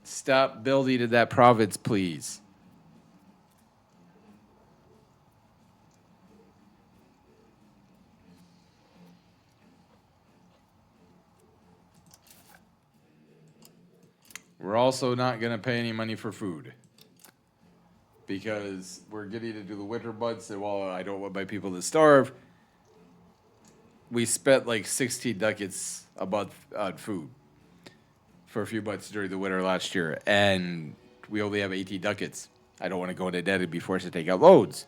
Speaker 1: Stop building in that province, please. We're also not going to pay any money for food because we're getting into the winter months, and while I don't want my people to starve, we spent like 16 ducats a month on food for a few months during the winter last year, and we only have 18 ducats. I don't want to go into debt and be forced to take out loans.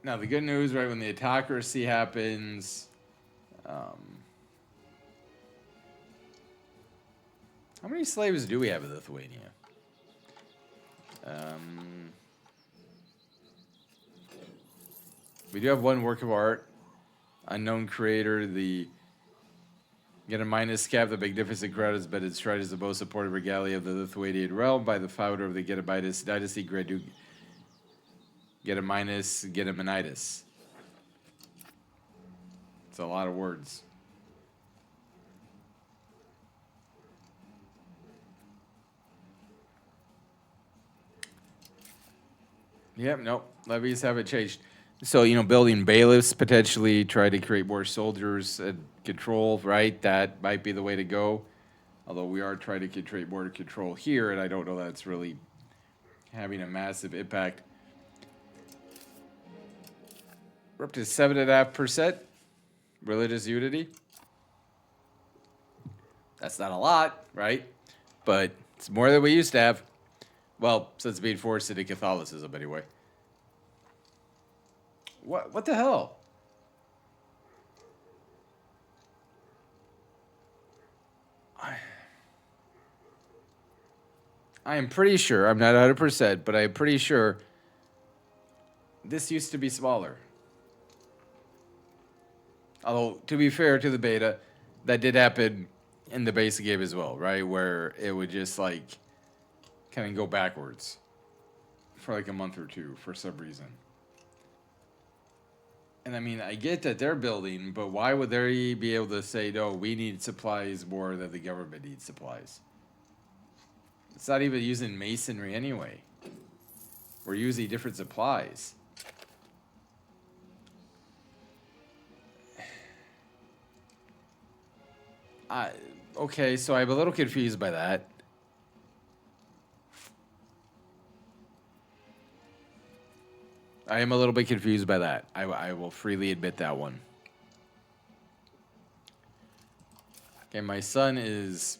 Speaker 1: Now, the good news, right, when the autocracy happens, how many slaves do we have in Lithuania? We do have one work of art. Unknown creator, the get a minus cap. The magnificent crown has been enshrined as the most supported regalia of the Lithuanian realm by the founder of the Gediminas dynasty, Grand Duke Gediminitis. It's a lot of words. Yep, nope. Levies haven't changed. So, building bailiffs, potentially try to create more soldiers and control, right? That might be the way to go. Although we are trying to create more control here, and I don't know that's really having a massive impact. We're up to 7.5% religious unity. That's not a lot, right? But it's more than we used to have. Well, since being forced into Catholicism, anyway. What the hell? I am pretty sure, I'm not 100%, but I'm pretty sure this used to be smaller. Although, to be fair to the beta, that did happen in the basic game as well, right? Where it would just, like, kind of go backwards for like a month or two for some reason. And I mean, I get that they're building, but why would they be able to say, no, we need supplies more than the government needs supplies? It's not even using masonry anyway. We're using different supplies. Okay, so I'm a little confused by that. I am a little bit confused by that. I will freely admit that one. Okay, my son is...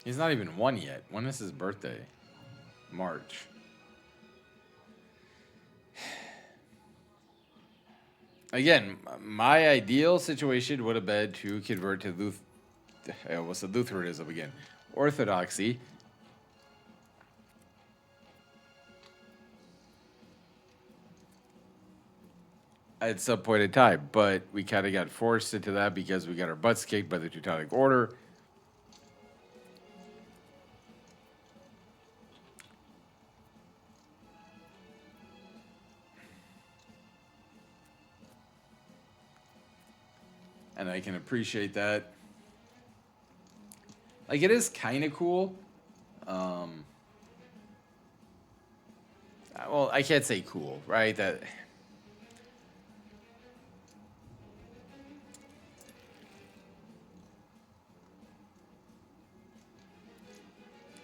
Speaker 1: He's not even 1 yet. When is his birthday? March. Again, my ideal situation would have been to convert to Lutheranism again. Orthodoxy. At some point in time, but we kind of got forced into that because we got our butts kicked by the Teutonic Order. And I can appreciate that. Like, it is kind of cool. Well, I can't say cool, right? That...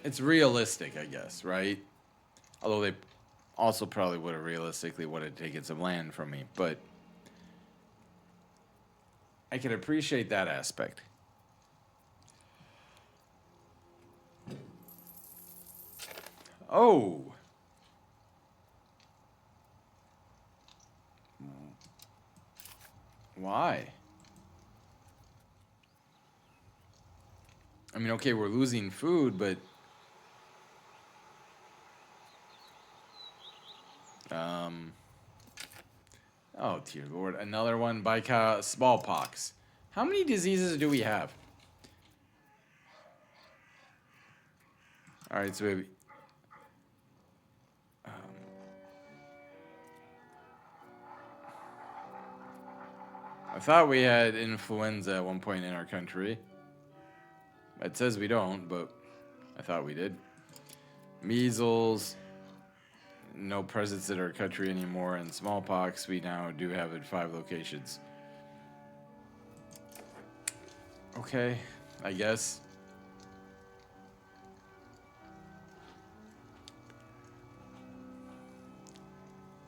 Speaker 1: It's realistic, I guess, right? Although they also probably would have realistically wanted to take some land from me, but I can appreciate that aspect. Oh. Why? I mean, okay, we're losing food, but... Oh, dear Lord. Another one by smallpox. How many diseases do we have? All right, so maybe... I thought we had influenza at one point in our country. It says we don't, but I thought we did. Measles... No presence in our country anymore, and smallpox we now do have in 5 locations. Okay, I guess.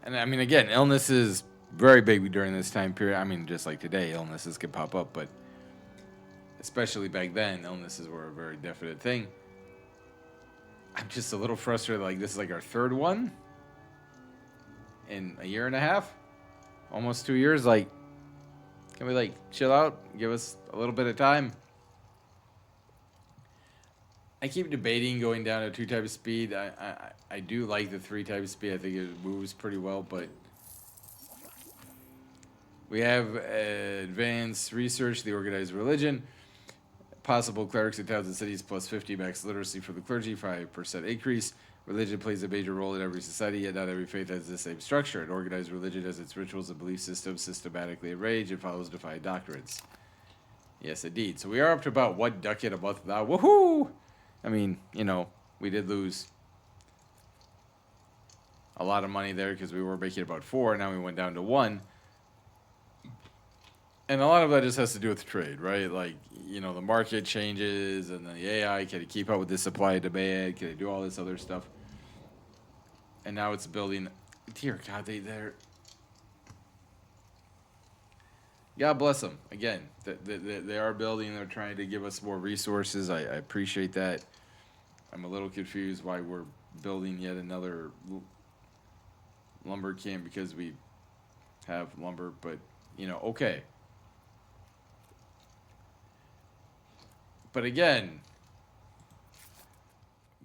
Speaker 1: And I mean, again, illness is very big during this time period. I mean, just like today, illnesses can pop up, but especially back then, illnesses were a very definite thing. I'm just a little frustrated. Like, this is like our 3rd one in a year and a half, almost 2 years. Like, can we like chill out, give us a little bit of time? I keep debating going down to 2 times speed. I do like the 3 times speed. I think it moves pretty well, but We have advanced research, the organized religion, possible clerics in towns and cities plus 50 max literacy for the clergy, 5% increase. Religion plays a major role in every society, yet not every faith has the same structure. An organized religion has its rituals and belief systems systematically arranged and follows defined doctrines. Yes, indeed. So we are up to about 1 ducat a month now. Woohoo! I mean, we did lose a lot of money there because we were making about 4, and now we went down to 1. And a lot of that just has to do with trade, right? Like, the market changes, and the AI, can it keep up with the supply and demand? Can it do all this other stuff? And now it's building. Dear God, they're. God bless them. Again, they are building. They're trying to give us more resources. I appreciate that. I'm a little confused why we're building yet another lumber camp because we have lumber, but, okay. But again,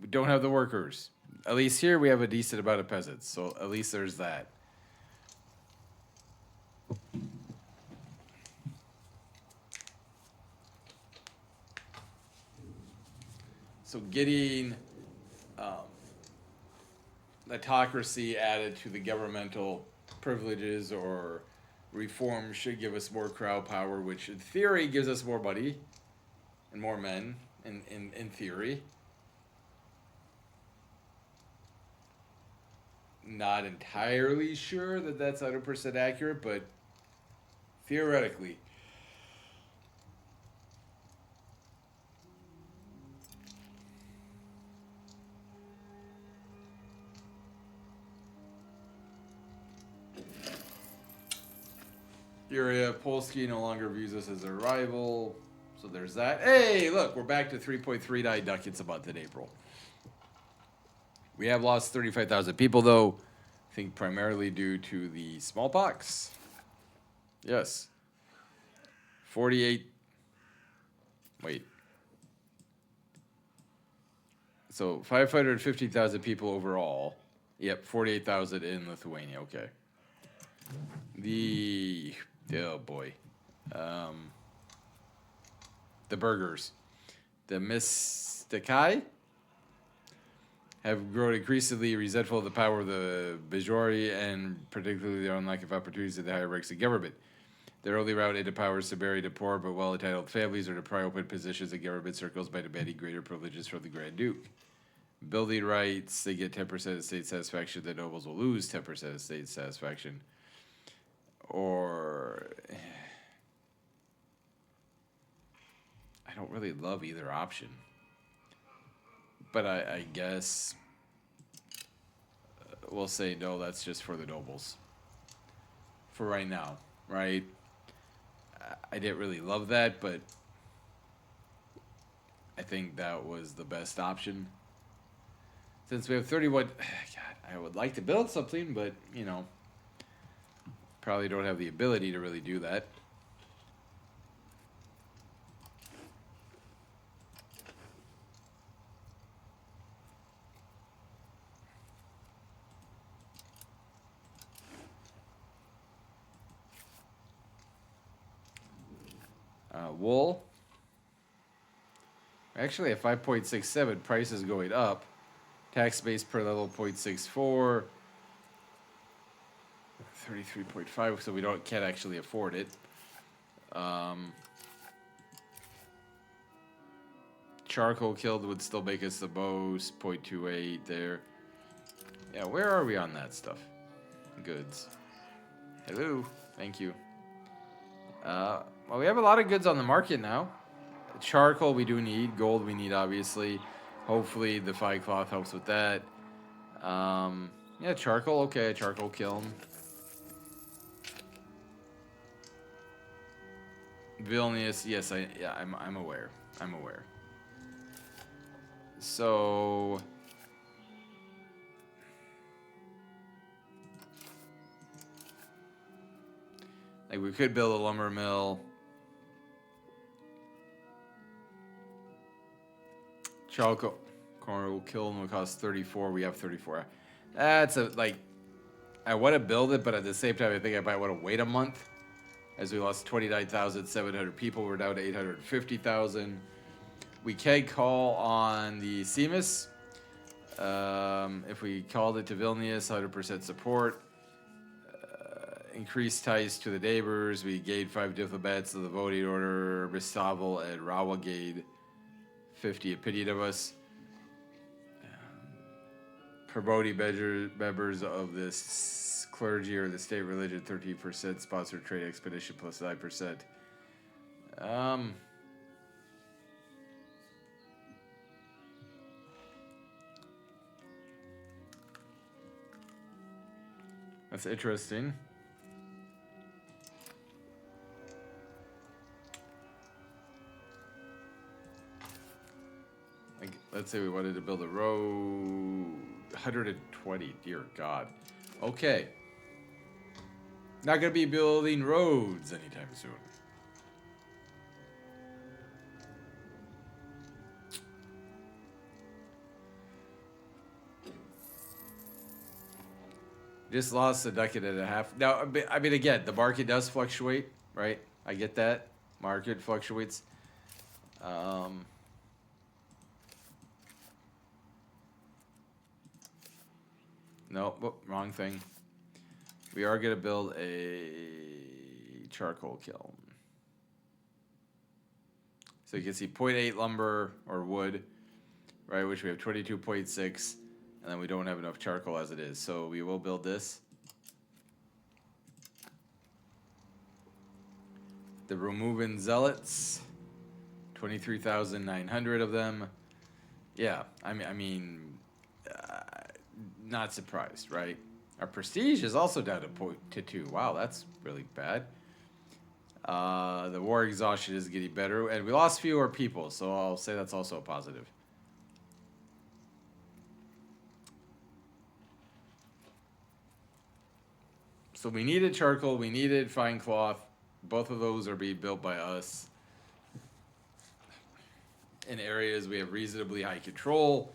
Speaker 1: we don't have the workers. At least here we have a decent amount of peasants, so at least there's that. So getting autocracy added to the governmental privileges or reform should give us more crowd power, which in theory gives us more money and more men, in theory. Not entirely sure that that's 100% accurate, but theoretically. Yuria Polsky no longer views us as a rival, so there's that. Hey, look, we're back to 3.39 ducats a month in April. We have lost 35,000 people, though, I think primarily due to the smallpox. Yes. 48. Wait. So 550,000 people overall. Yep, 48,000 in Lithuania. Okay. Oh boy. The burgers. The Mystikai have grown increasingly resentful of the power of the majority and particularly their own lack of opportunities in the higher ranks of government. Their only route into power is to bury the poor but well-entitled families or to pry open positions in government circles by demanding greater privileges from the Grand Duke. Building rights, they get 10% of state satisfaction. The nobles will lose 10% of state satisfaction. Or I don't really love either option. But I guess we'll say no, that's just for the nobles. For right now, right? I didn't really love that, but I think that was the best option. Since we have 31... God, I would like to build something, but, probably don't have the ability to really do that. Wool. Actually, at 5.67, price is going up. Tax base per level 0.64. 33.5, so we can't actually afford it. Charcoal killed would still make us the most. 0.28 there. Yeah, where are we on that stuff? Goods. Hello. Thank you. Well, we have a lot of goods on the market now. Charcoal we do need. Gold we need, obviously. Hopefully the fine cloth helps with that. Yeah, charcoal. Okay, charcoal kiln. Vilnius. Yes, I'm aware. I'm aware. So... like, we could build a lumber mill. Charcoal kiln will cost 34. We have 34. That's I want to build it, but at the same time, I think I might want to wait a month as we lost 29,700 people. We're down to 850,000. We can call on the Seamus. If we called it to Vilnius, 100% support. Increased ties to the neighbors. We gained 5 diplomats to the voting order. Mistavel and Rawa gained 50 opinion of us. Promoting members of this clergy or the state religion, 13%. Sponsored trade expedition plus 9%. That's interesting. Like, let's say we wanted to build a road. 120, dear God. Okay. Not going to be building roads anytime soon. Just lost a decade and a half. Now, I mean, again, the market does fluctuate, right? I get that. Market fluctuates. No, wrong thing. We are going to build a charcoal kiln. So you can see 0.8 lumber or wood, right, which we have 22.6, and then we don't have enough charcoal as it is. So we will build this. The Romuvan Zealots, 23,900 of them. Yeah, I mean, not surprised, right? Our prestige is also down to 2. Wow, that's really bad. The war exhaustion is getting better, and we lost fewer people, so I'll say that's also a positive. So we needed charcoal, we needed fine cloth. Both of those are being built by us. In areas we have reasonably high control,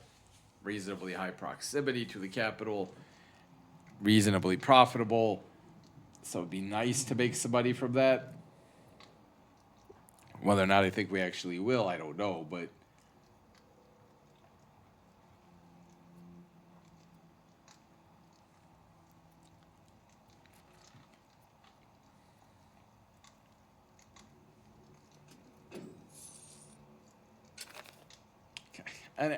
Speaker 1: reasonably high proximity to the capital, reasonably profitable. So it'd be nice to make some money from that. Whether or not I think we actually will, I don't know, but and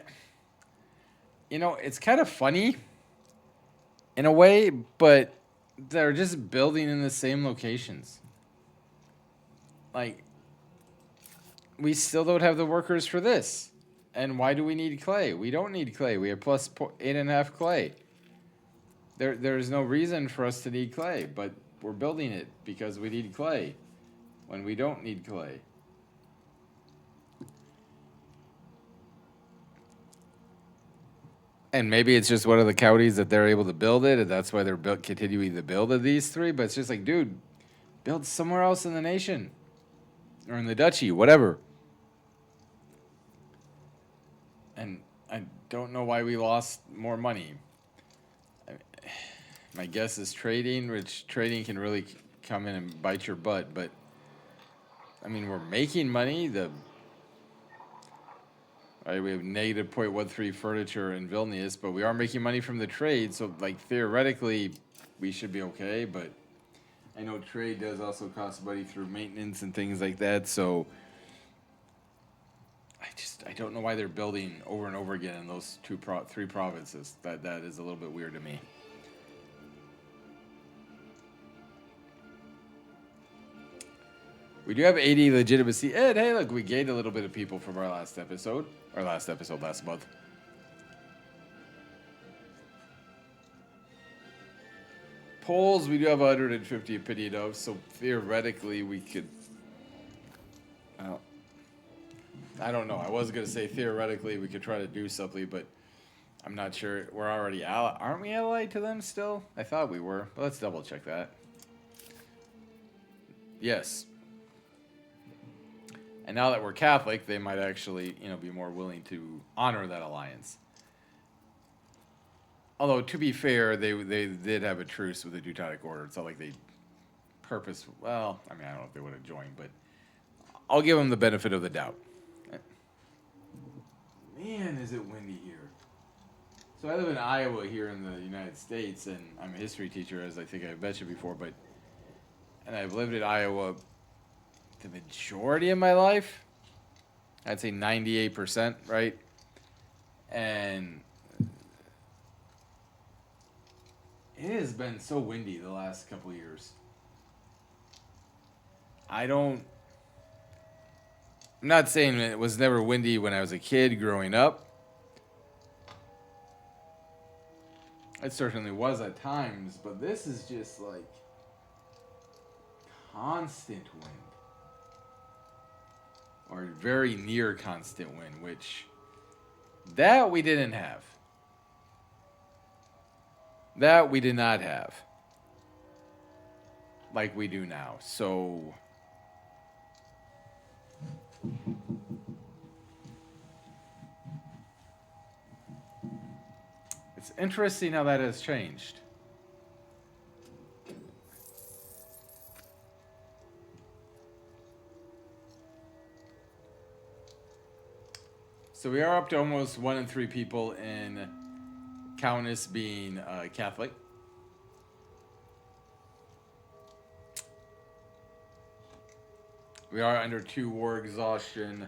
Speaker 1: you know, it's kind of funny in a way, but they're just building in the same locations. Like, we still don't have the workers for this. And why do we need clay? We don't need clay. We have plus 8.5 clay. There's no reason for us to need clay, but we're building it because we need clay when we don't need clay. And maybe it's just one of the counties that they're able to build it, and that's why they're continuing to build of these 3. But it's just like, dude, build somewhere else in the nation. Or in the Duchy, whatever. And I don't know why we lost more money. My guess is trading, which trading can really come in and bite your butt. But, I mean, we're making money. Right, we have negative 0.13 furniture in Vilnius, but we are making money from the trade. So, like, theoretically, we should be okay. But I know trade does also cost money through maintenance and things like that. So I don't know why they're building over and over again in those 3 provinces. That is a little bit weird to me. We do have 80 legitimacy. And hey, look, we gained a little bit of people from our last episode. Last month. Polls, we do have 150 opinion of, so theoretically we could... I don't know. I was going to say theoretically we could try to do something, but I'm not sure. We're already allied. Aren't we allied to them still? I thought we were, but let's double check that. Yes. And now that we're Catholic, they might actually, be more willing to honor that alliance. Although, to be fair, they did have a truce with the Teutonic Order. It's not like they purposeful. Well, I mean, I don't know if they would have joined, but I'll give them the benefit of the doubt. Man, is it windy here. So I live in Iowa here in the United States, and I'm a history teacher, as I think I've mentioned before, and I've lived in Iowa the majority of my life. I'd say 98%, right? And it has been so windy the last couple of years. I'm not saying it was never windy when I was a kid growing up. It certainly was at times, but this is just like constant wind. Or very near constant wind, which that we didn't have. That we did not have. Like we do now. So it's interesting how that has changed. So we are up to almost 1 in 3 people in Countess being Catholic. We are under 2 war exhaustion.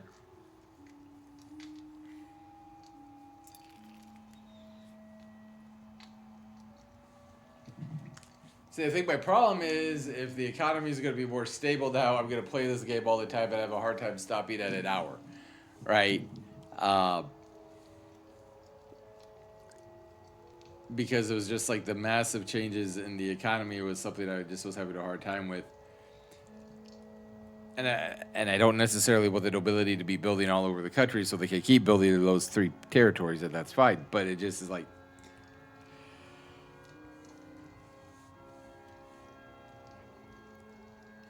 Speaker 1: See, I think my problem is if the economy is going to be more stable now, I'm going to play this game all the time and have a hard time stopping at an hour, right? Because it was just like the massive changes in the economy was something I just was having a hard time with. And I don't necessarily want the nobility to be building all over the country so they can keep building in those 3 territories, and that's fine. But it just is like,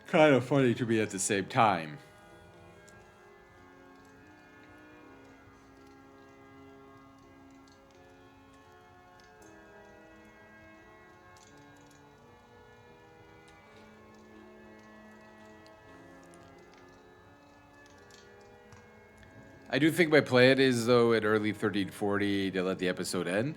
Speaker 1: kind of funny to me at the same time. I do think my plan is, though, at early 1340 to let the episode end.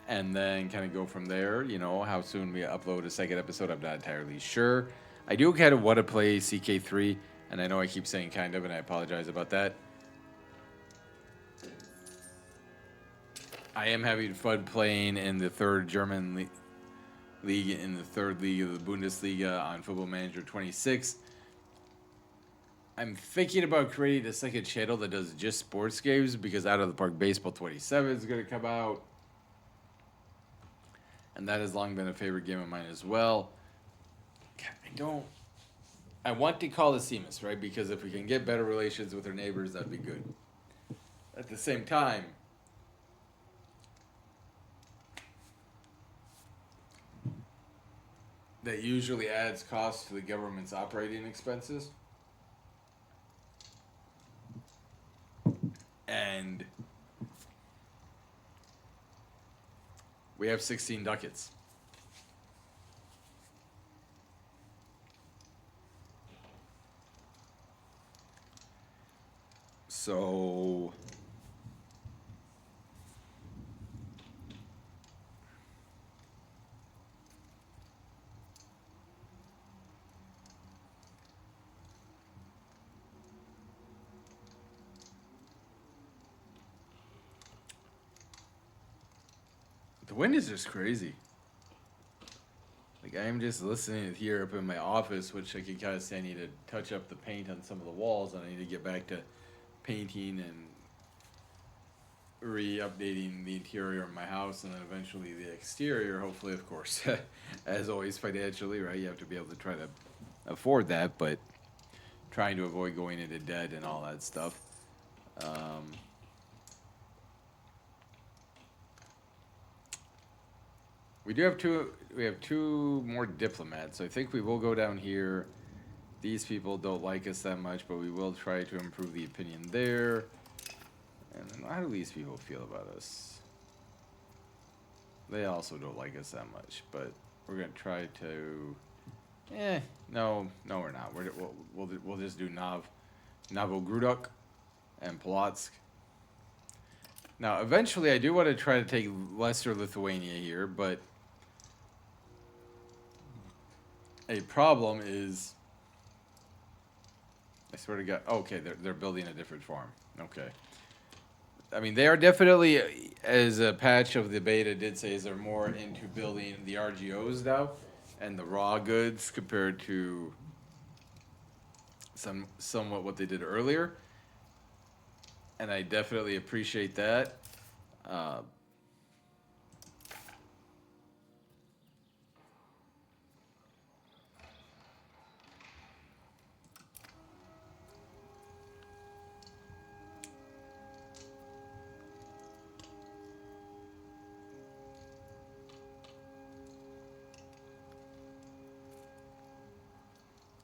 Speaker 1: And then kind of go from there. You know, how soon we upload a second episode, I'm not entirely sure. I do kind of want to play CK3, and I know I keep saying kind of, and I apologize about that. I am having fun playing in the 3rd German league, in the 3rd league of the Bundesliga on Football Manager 26. I'm thinking about creating a second channel that does just sports games because Out of the Park Baseball 27 is going to come out. And that has long been a favorite game of mine as well. I want to call it Seamus, right? Because if we can get better relations with our neighbors, that'd be good. At the same time, that usually adds cost to the government's operating expenses. And we have 16 ducats. So the wind is just crazy. Like, I am just listening here up in my office, which I can kind of say I need to touch up the paint on some of the walls, and I need to get back to painting and re-updating the interior of my house, and then eventually the exterior, hopefully, of course. As always, financially, right? You have to be able to try to afford that, but trying to avoid going into debt and all that stuff. We have 2 more diplomats, so I think we will go down here. These people don't like us that much, but we will try to improve the opinion there. And then how do these people feel about us? They also don't like us that much, but we're going to try to No, we're not. We'll just do Novogrudok and Polotsk. Now, eventually, I do want to try to take Lesser Lithuania here, but a problem is, I swear to God. Okay, they're building a different farm. Okay. I mean, they are definitely, as a patch of the beta did say, is they're more into building the RGOs now and the raw goods compared to somewhat what they did earlier. And I definitely appreciate that.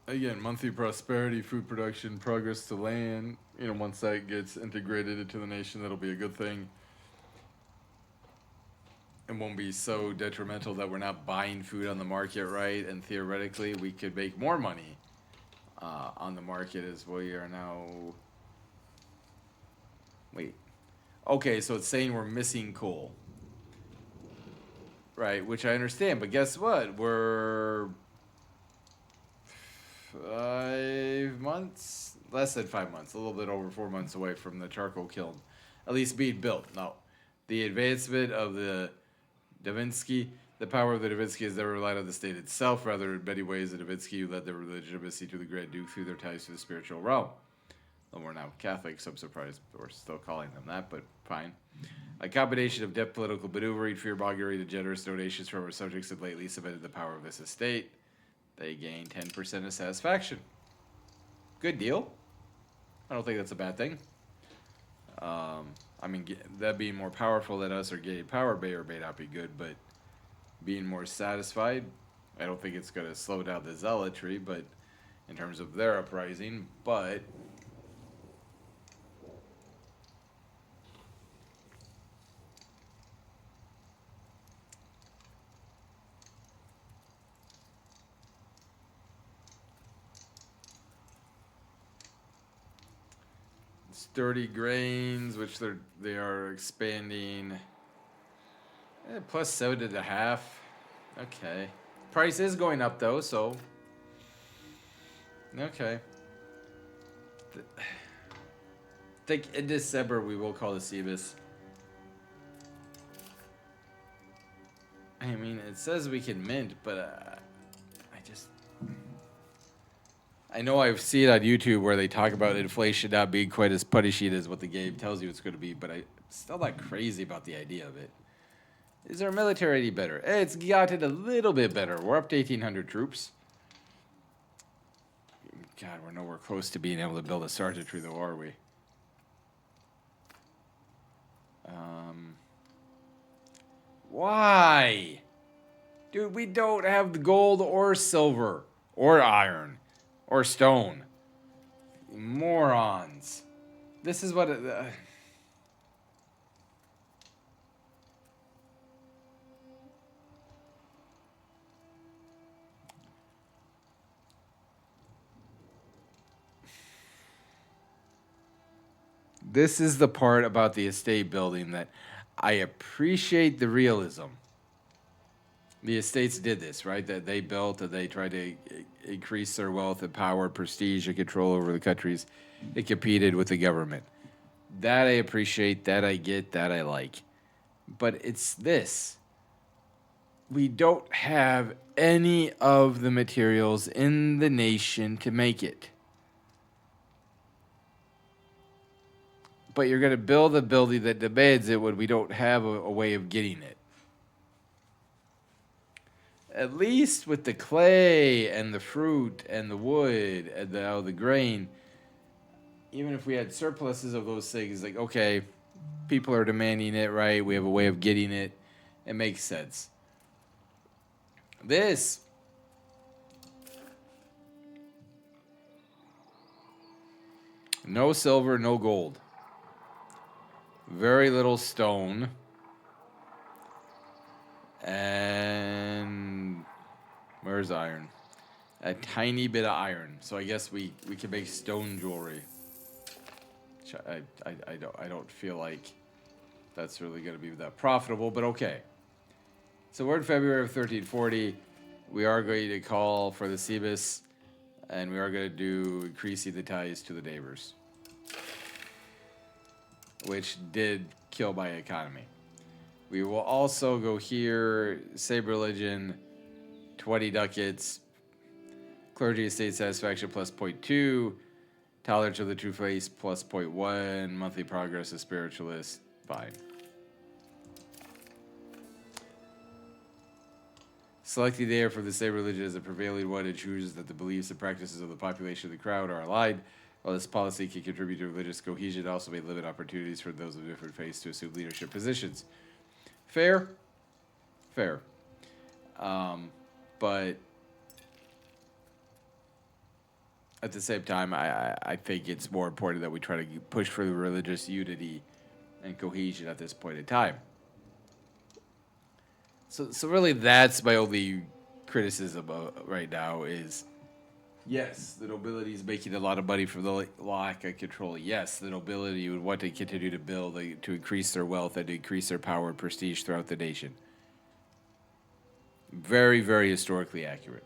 Speaker 1: Again, monthly prosperity, food production, progress to land. Once that gets integrated into the nation, that'll be a good thing. It won't be so detrimental that we're not buying food on the market, right? And theoretically, we could make more money on the market as we are now. Wait. Okay, so it's saying we're missing coal. Right, which I understand, but guess what? We're 5 months, less than 5 months, a little bit over 4 months away from the charcoal kiln, at least being built. Now, the advancement of the Davinsky, the power of the Davinsky has never relied on the state itself. Rather, in many ways, the Davinsky led their legitimacy to the Grand Duke through their ties to the spiritual realm. Though we're now Catholics, I'm surprised we're still calling them that, but fine. A combination of deft political maneuvering, fear-mongering, and generous donations from our subjects had lately cemented the power of this estate. They gain 10% of satisfaction. Good deal. I don't think that's a bad thing. I mean, that being more powerful than us or getting power may or may not be good, but being more satisfied, I don't think it's going to slow down the zealotry, but in terms of their uprising, but sturdy grains, which they are expanding. Plus 7.5. Okay. Price is going up though, so okay. I think in December we will call the Cebus. I mean, it says we can mint, but I know I've seen it on YouTube where they talk about inflation not being quite as punishing as what the game tells you it's going to be, but I'm still not crazy about the idea of it. Is our military any better? It's gotten a little bit better. We're up to 1,800 troops. God, we're nowhere close to being able to build a sergeantry, though, are we? Why? Dude, we don't have the gold or silver or iron. Or stone. Morons. This is what this is the part about the estate building that I appreciate the realism. The estates did this, right? That they built, that they tried to increase their wealth and power, prestige, and control over the countries. They competed with the government. That I appreciate, that I get, that I like. But it's this. We don't have any of the materials in the nation to make it. But you're going to build a building that demands it when we don't have a way of getting it. At least with the clay and the fruit and the wood and the grain, even if we had surpluses of those things, like, okay, people are demanding it, right? We have a way of getting it. It makes sense. This, no silver, no gold. Very little stone. And where's iron? a tiny bit of iron. So I guess we can make stone jewelry. I don't feel like that's really going to be that profitable, but okay. So we're in February of 1340. We are going to call for the Cebus, and we are going to do increasing the ties to the neighbors, which did kill my economy. We will also go here, save religion, 20 ducats, clergy estate satisfaction plus 0.2, tolerance of the true faith plus 0.1, monthly progress of spiritualist, fine. Selecting the heir for the same religion as a prevailing one ensures that the beliefs and practices of the population of the crowd are aligned. While this policy can contribute to religious cohesion, it also may limit opportunities for those of different faiths to assume leadership positions. Fair? Fair. But at the same time, I think it's more important that we try to push for the religious unity and cohesion at this point in time. So really, that's my only criticism right now is, yes, the nobility is making a lot of money from the lack of control. Yes, the nobility would want to continue to build to increase their wealth and to increase their power and prestige throughout the nation. Very, very historically accurate.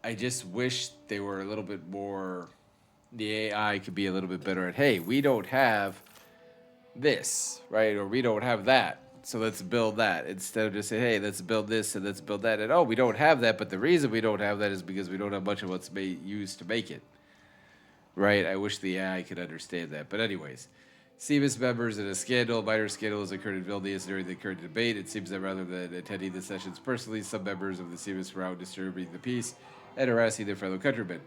Speaker 1: I just wish they were a little bit more. The AI could be a little bit better at, hey, we don't have this, right? Or we don't have that. So let's build that. Instead of just saying, hey, let's build this and let's build that. And, oh, we don't have that. But the reason we don't have that is because we don't have much of what's used to make it. Right? I wish the AI could understand that. But anyways, Cebus members in a scandal. Minor scandal has occurred in Vilnius during the current debate. It seems that rather than attending the sessions personally, some members of the Cebus were out disturbing the peace and harassing their fellow countrymen.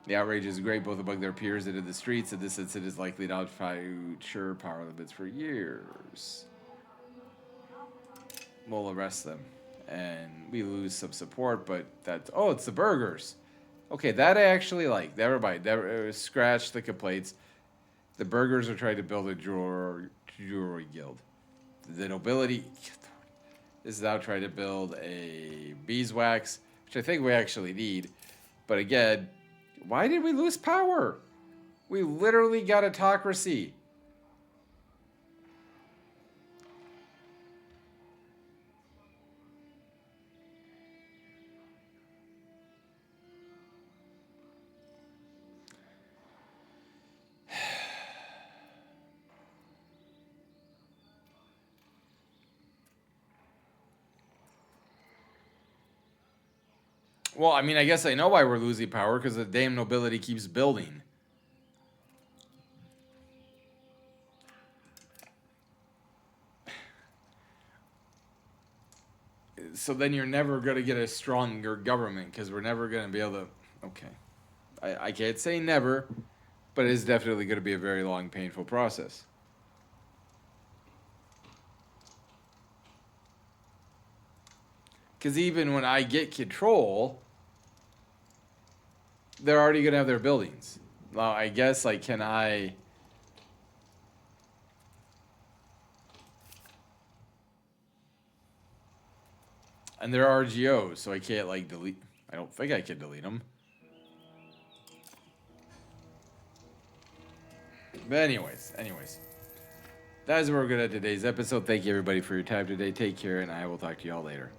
Speaker 1: The outrage is great both among their peers and in the streets, and this incident is likely to future power limits for years. We'll arrest them, and we lose some support, but that's... Oh, it's the burgers. Okay, that I actually like. Never mind. Scratch the complaints. The burgers are trying to build a jewelry guild. The nobility is now trying to build a beeswax, which I think we actually need. But again, why did we lose power? We literally got autocracy. Well, I mean, I guess I know why we're losing power, because the damn nobility keeps building. So then you're never going to get a stronger government, because we're never going to be able to... Okay. I can't say never, but it is definitely going to be a very long, painful process. Because even when I get control, they're already going to have their buildings. Now, I guess, like, can I... And they're RGOs, so I can't, like, delete... I don't think I can delete them. But anyways. That is where we're good at today's episode. Thank you, everybody, for your time today. Take care, and I will talk to you all later.